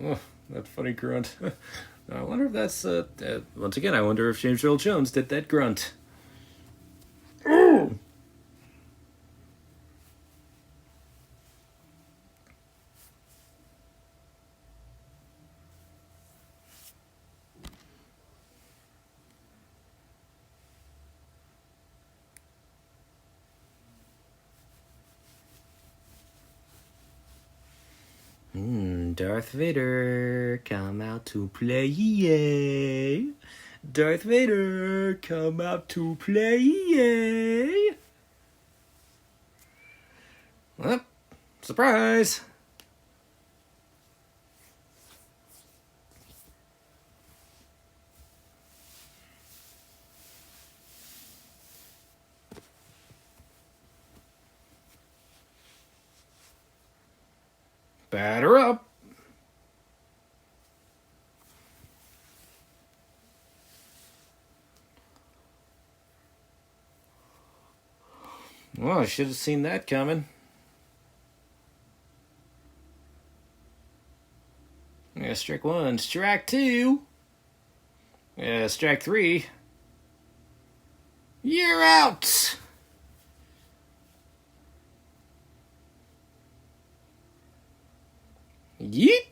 Oh, that funny grunt. I wonder if that's, once again, I wonder if James Earl Jones did that grunt. Darth Vader, come out to play. Darth Vader, come out to play. Well, surprise. Batter up. Well, I should have seen that coming. Yeah, strike one, strike two. Yeah, strike three. You're out! Yeet!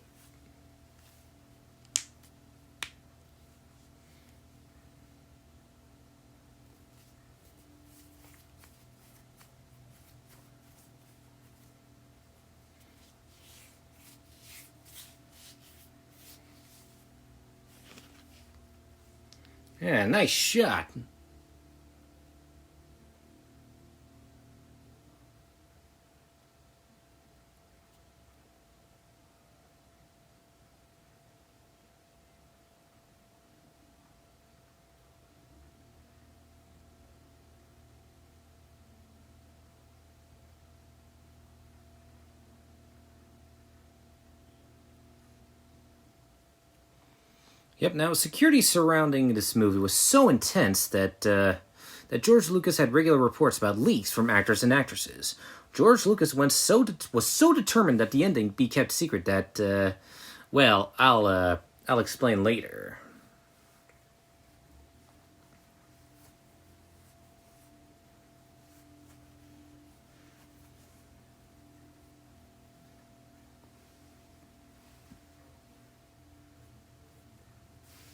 Yeah, nice shot. Yep, now security surrounding this movie was so intense that that George Lucas had regular reports about leaks from actors and actresses. George Lucas was so determined that the ending be kept secret that, well, I'll explain later.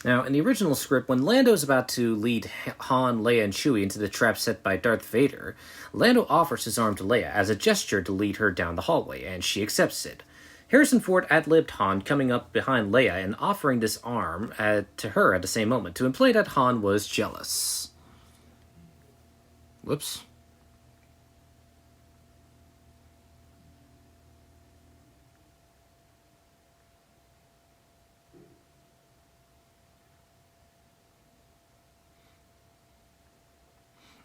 Now, in the original script, when Lando's about to lead Han, Leia, and Chewie into the trap set by Darth Vader, Lando offers his arm to Leia as a gesture to lead her down the hallway, and she accepts it. Harrison Ford ad-libbed Han coming up behind Leia and offering this arm to her at the same moment to imply that Han was jealous. Whoops.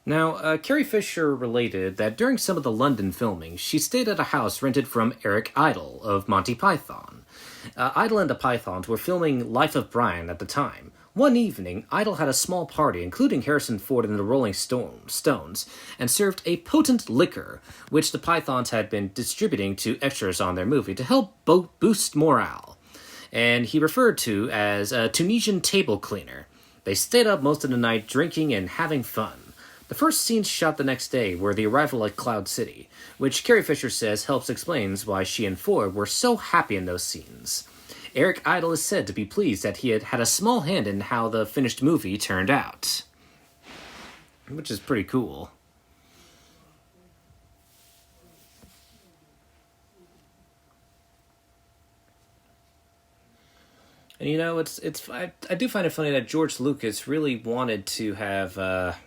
Now, Carrie Fisher related that during some of the London filming, she stayed at a house rented from Eric Idle of Monty Python. Idle and the Pythons were filming Life of Brian at the time. One evening, Idle had a small party, including Harrison Ford and the Rolling Stones, and served a potent liquor, which the Pythons had been distributing to extras on their movie to help boost morale. And he referred to as a Tunisian table cleaner. They stayed up most of the night drinking and having fun. The first scenes shot the next day were the arrival at Cloud City, which Carrie Fisher says helps explains why she and Ford were so happy in those scenes. Eric Idle is said to be pleased that he had had a small hand in how the finished movie turned out. Which is pretty cool. And you know, I do find it funny that George Lucas really wanted to have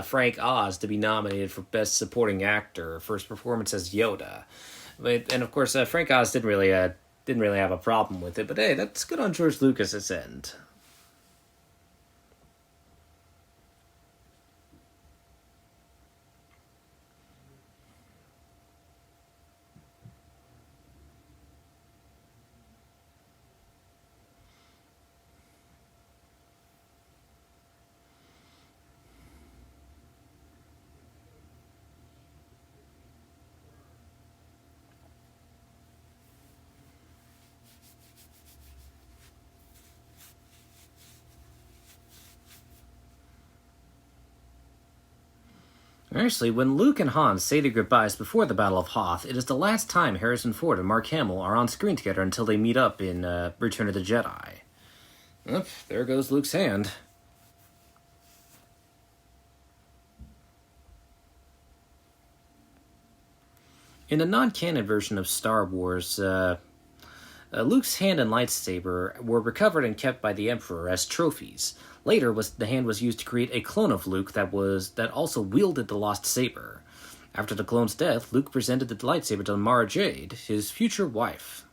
Frank Oz to be nominated for Best Supporting Actor for his performance as Yoda, and of course Frank Oz didn't really have a problem with it. But hey, that's good on George Lucas's end. Actually, when Luke and Han say their goodbyes before the Battle of Hoth, it is the last time Harrison Ford and Mark Hamill are on screen together until they meet up in Return of the Jedi. Oop, there goes Luke's hand. In the non-canon version of Star Wars, Luke's hand and lightsaber were recovered and kept by the Emperor as trophies. Later, the hand was used to create a clone of Luke that also wielded the lost saber. After the clone's death, Luke presented the lightsaber to Mara Jade, his future wife.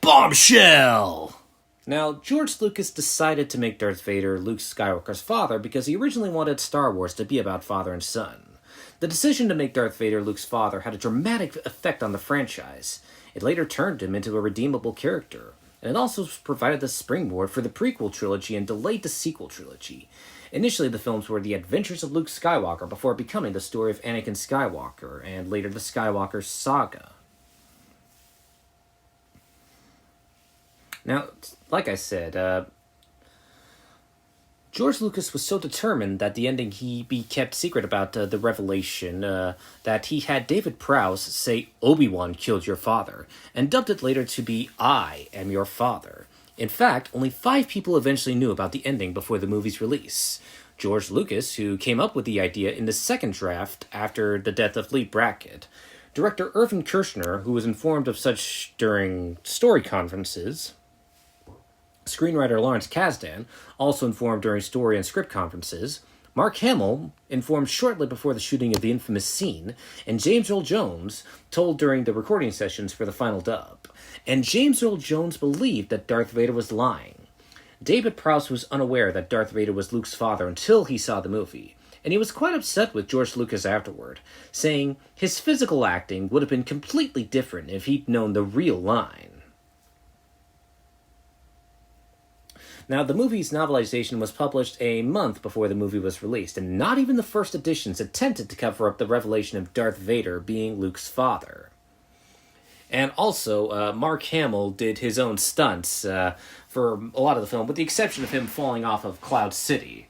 Bombshell! Now, George Lucas decided to make Darth Vader Luke Skywalker's father because he originally wanted Star Wars to be about father and son. The decision to make Darth Vader Luke's father had a dramatic effect on the franchise. It later turned him into a redeemable character, and it also provided the springboard for the prequel trilogy and delayed the sequel trilogy. Initially, the films were the adventures of Luke Skywalker before becoming the story of Anakin Skywalker, and later the Skywalker Saga. Now, like I said, George Lucas was so determined that the ending be kept secret about the revelation that he had David Prowse say Obi-Wan killed your father, and dubbed it later to be I am your father. In fact, only 5 people eventually knew about the ending before the movie's release. George Lucas, who came up with the idea in the second draft after the death of Lee Brackett. Director Irvin Kershner, who was informed of such during story conferences. Screenwriter Lawrence Kasdan, also informed during story and script conferences. Mark Hamill, informed shortly before the shooting of the infamous scene. And James Earl Jones, told during the recording sessions for the final dub. And James Earl Jones believed that Darth Vader was lying. David Prowse was unaware that Darth Vader was Luke's father until he saw the movie. And he was quite upset with George Lucas afterward, saying his physical acting would have been completely different if he'd known the real line. Now, the movie's novelization was published a month before the movie was released, and not even the first editions attempted to cover up the revelation of Darth Vader being Luke's father. And also, Mark Hamill did his own stunts for a lot of the film, with the exception of him falling off of Cloud City.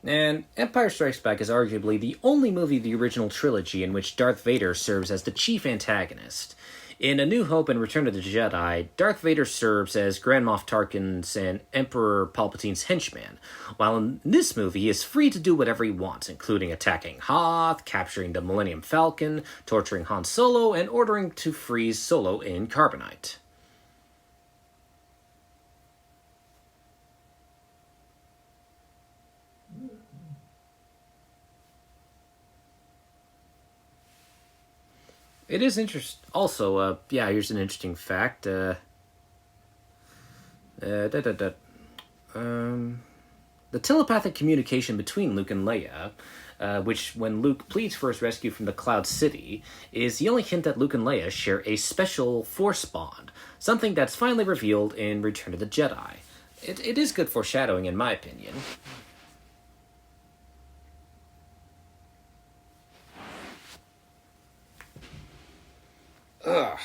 And Empire Strikes Back is arguably the only movie of the original trilogy in which Darth Vader serves as the chief antagonist. In A New Hope and Return of the Jedi, Darth Vader serves as Grand Moff Tarkin's and Emperor Palpatine's henchman, while in this movie he is free to do whatever he wants, including attacking Hoth, capturing the Millennium Falcon, torturing Han Solo, and ordering to freeze Solo in carbonite. It is interesting. Also, here's an interesting fact. Da, da, da. The telepathic communication between Luke and Leia, which, when Luke pleads for his rescue from the Cloud City, is the only hint that Luke and Leia share a special Force bond, something that's finally revealed in Return of the Jedi. It is good foreshadowing, in my opinion. Ugh.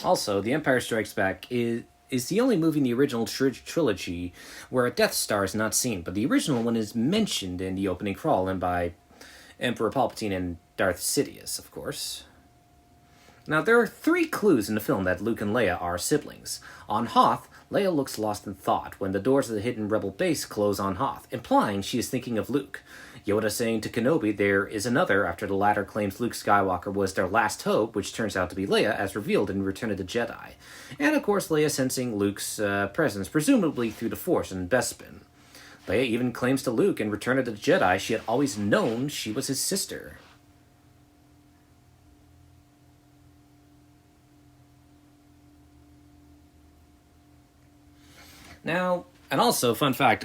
Also, The Empire Strikes Back is the only movie in the original trilogy where a Death Star is not seen, but the original one is mentioned in the opening crawl and by Emperor Palpatine and Darth Sidious, of course. Now, there are 3 clues in the film that Luke and Leia are siblings. On Hoth, Leia looks lost in thought when the doors of the hidden Rebel base close on Hoth, implying she is thinking of Luke. Yoda saying to Kenobi there is another after the latter claims Luke Skywalker was their last hope, which turns out to be Leia, as revealed in Return of the Jedi. And, of course, Leia sensing Luke's presence, presumably through the Force in Bespin. Leia even claims to Luke in Return of the Jedi she had always known she was his sister. Now, and also, fun fact,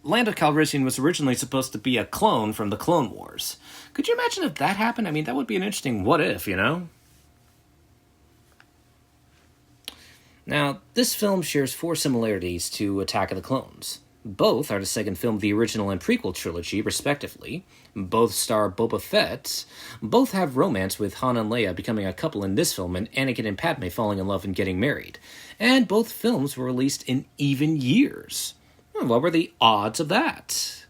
Lando Calrissian was originally supposed to be a clone from the Clone Wars. Could you imagine if that happened? I mean, that would be an interesting what if, you know? Now, this film shares 4 similarities to Attack of the Clones. Both are the second film of the original and prequel trilogy, respectively. Both star Boba Fett. Both have romance with Han and Leia becoming a couple in this film and Anakin and Padme falling in love and getting married. And both films were released in even years. What were the odds of that?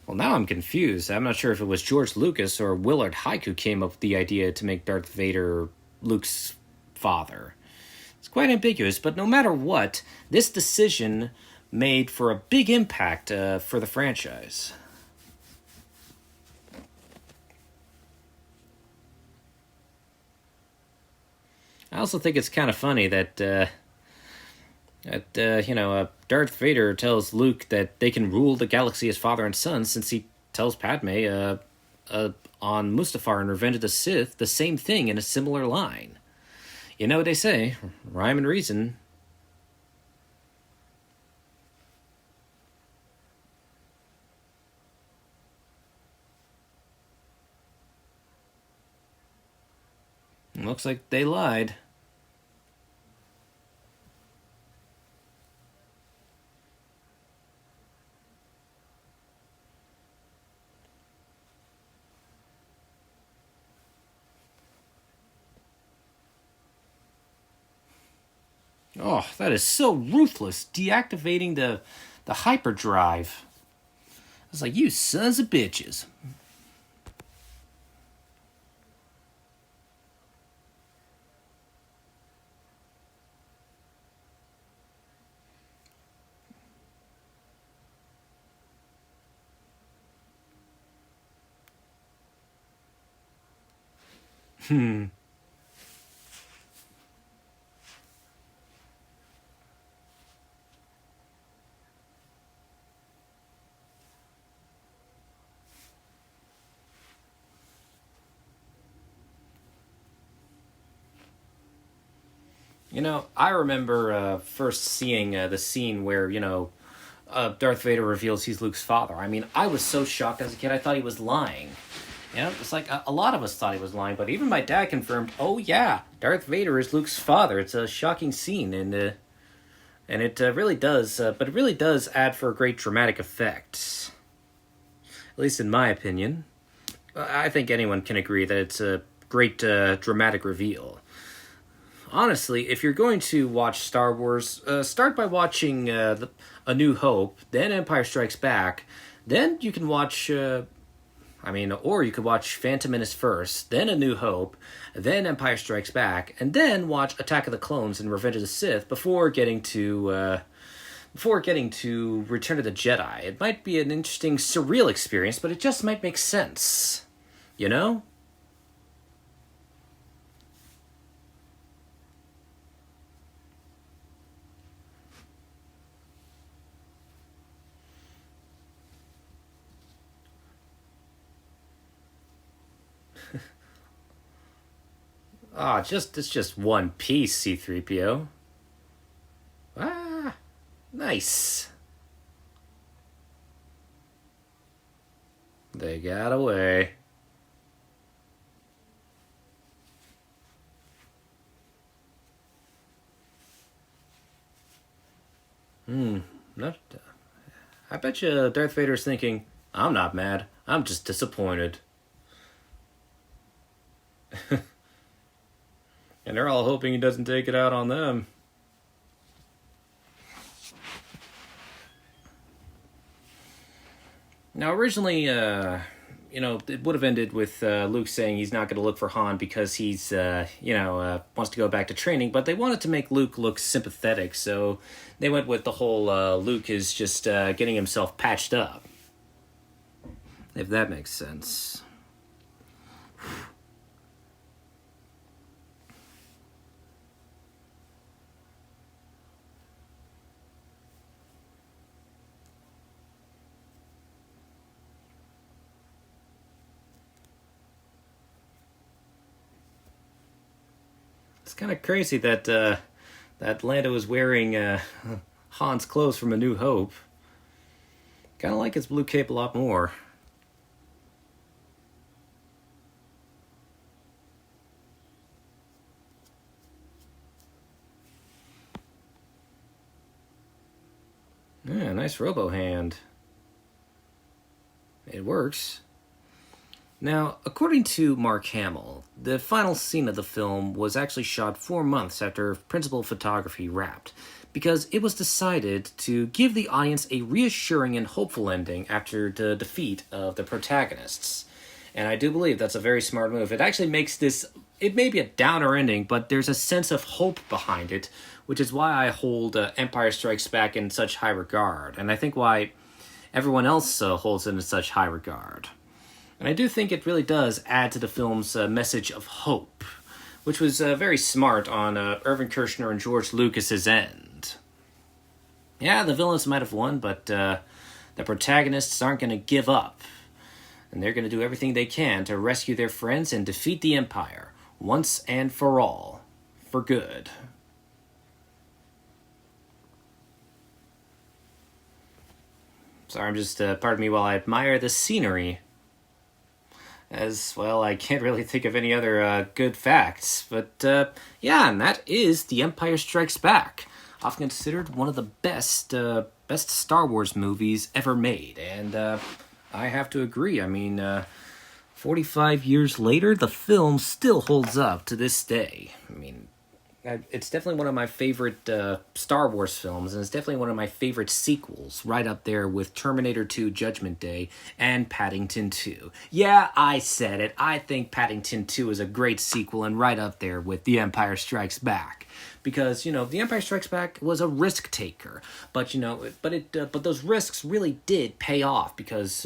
Well, now I'm confused. I'm not sure if it was George Lucas or Willard Huyck who came up with the idea to make Darth Vader Luke's father. It's quite ambiguous, but no matter what, this decision made for a big impact for the franchise. I also think it's kind of funny that Darth Vader tells Luke that they can rule the galaxy as father and son, since he tells Padme on Mustafar in Revenge of the Sith the same thing in a similar line. You know what they say, rhyme and reason. Looks like they lied. Oh, that is so ruthless, deactivating the hyperdrive. It's like, you sons of bitches. You know, I remember first seeing the scene where, Darth Vader reveals he's Luke's father. I mean, I was so shocked as a kid, I thought he was lying. You know, it's like a lot of us thought he was lying, but even my dad confirmed, oh yeah, Darth Vader is Luke's father. It's a shocking scene, and it really does, but it really does add for a great dramatic effect. At least in my opinion. I think anyone can agree that it's a great dramatic reveal. Honestly, if you're going to watch Star Wars, start by watching A New Hope, then Empire Strikes Back, then you can watch. Or you could watch Phantom Menace first, then A New Hope, then Empire Strikes Back, and then watch Attack of the Clones and Revenge of the Sith before getting to Return of the Jedi. It might be an interesting, surreal experience, but it just might make sense. You know? It's just one piece, C-3PO. Ah, nice. They got away. Not, I bet you Darth Vader's thinking, I'm not mad, I'm just disappointed. And they're all hoping he doesn't take it out on them. Now, originally, it would have ended with Luke saying he's not going to look for Han because he's, wants to go back to training. But they wanted to make Luke look sympathetic, so they went with the whole Luke is just getting himself patched up. If that makes sense. It's kind of crazy that that Lando is wearing Han's clothes from A New Hope. Kind of like his blue cape a lot more. Yeah, nice robo hand. It works. Now, according to Mark Hamill, the final scene of the film was actually shot 4 months after principal photography wrapped, because it was decided to give the audience a reassuring and hopeful ending after the defeat of the protagonists. And I do believe that's a very smart move. It actually makes this, it may be a downer ending, but there's a sense of hope behind it, which is why I hold Empire Strikes Back in such high regard, and I think why everyone else holds it in such high regard. And I do think it really does add to the film's message of hope, which was very smart on Irvin Kershner and George Lucas's end. Yeah, the villains might have won, but the protagonists aren't going to give up. And they're going to do everything they can to rescue their friends and defeat the Empire, once and for all, for good. Sorry, I'm just, pardon me while I admire the scenery. As well, I can't really think of any other good facts. But, and that is The Empire Strikes Back. Often considered one of the best Star Wars movies ever made. And I have to agree. I mean, 45 years later, the film still holds up to this day. I mean, it's definitely one of my favorite Star Wars films, and it's definitely one of my favorite sequels, right up there with Terminator 2 Judgment Day and Paddington 2. Yeah, I said it. I think Paddington 2 is a great sequel and right up there with The Empire Strikes Back. Because, The Empire Strikes Back was a risk taker, but but those risks really did pay off because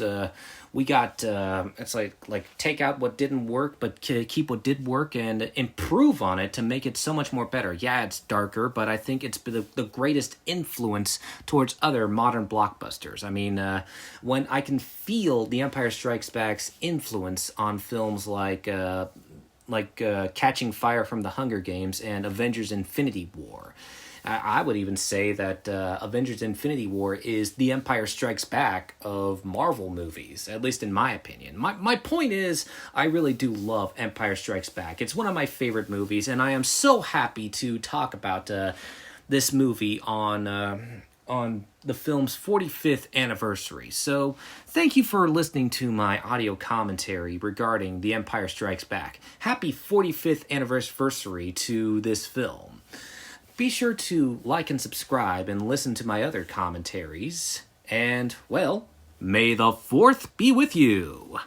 we got it's like take out what didn't work, but keep what did work and improve on it to make it so much more better. Yeah, it's darker, but I think it's the greatest influence towards other modern blockbusters. I mean, when I can feel The Empire Strikes Back's influence on films like Catching Fire from the Hunger Games and Avengers Infinity War. I would even say that Avengers Infinity War is The Empire Strikes Back of Marvel movies, at least in my opinion. My point is, I really do love Empire Strikes Back. It's one of my favorite movies, and I am so happy to talk about this movie on on the film's 45th anniversary. So, thank you for listening to my audio commentary regarding The Empire Strikes Back. Happy 45th anniversary to this film. Be sure to like and subscribe and listen to my other commentaries. And, well, may the 4th be with you!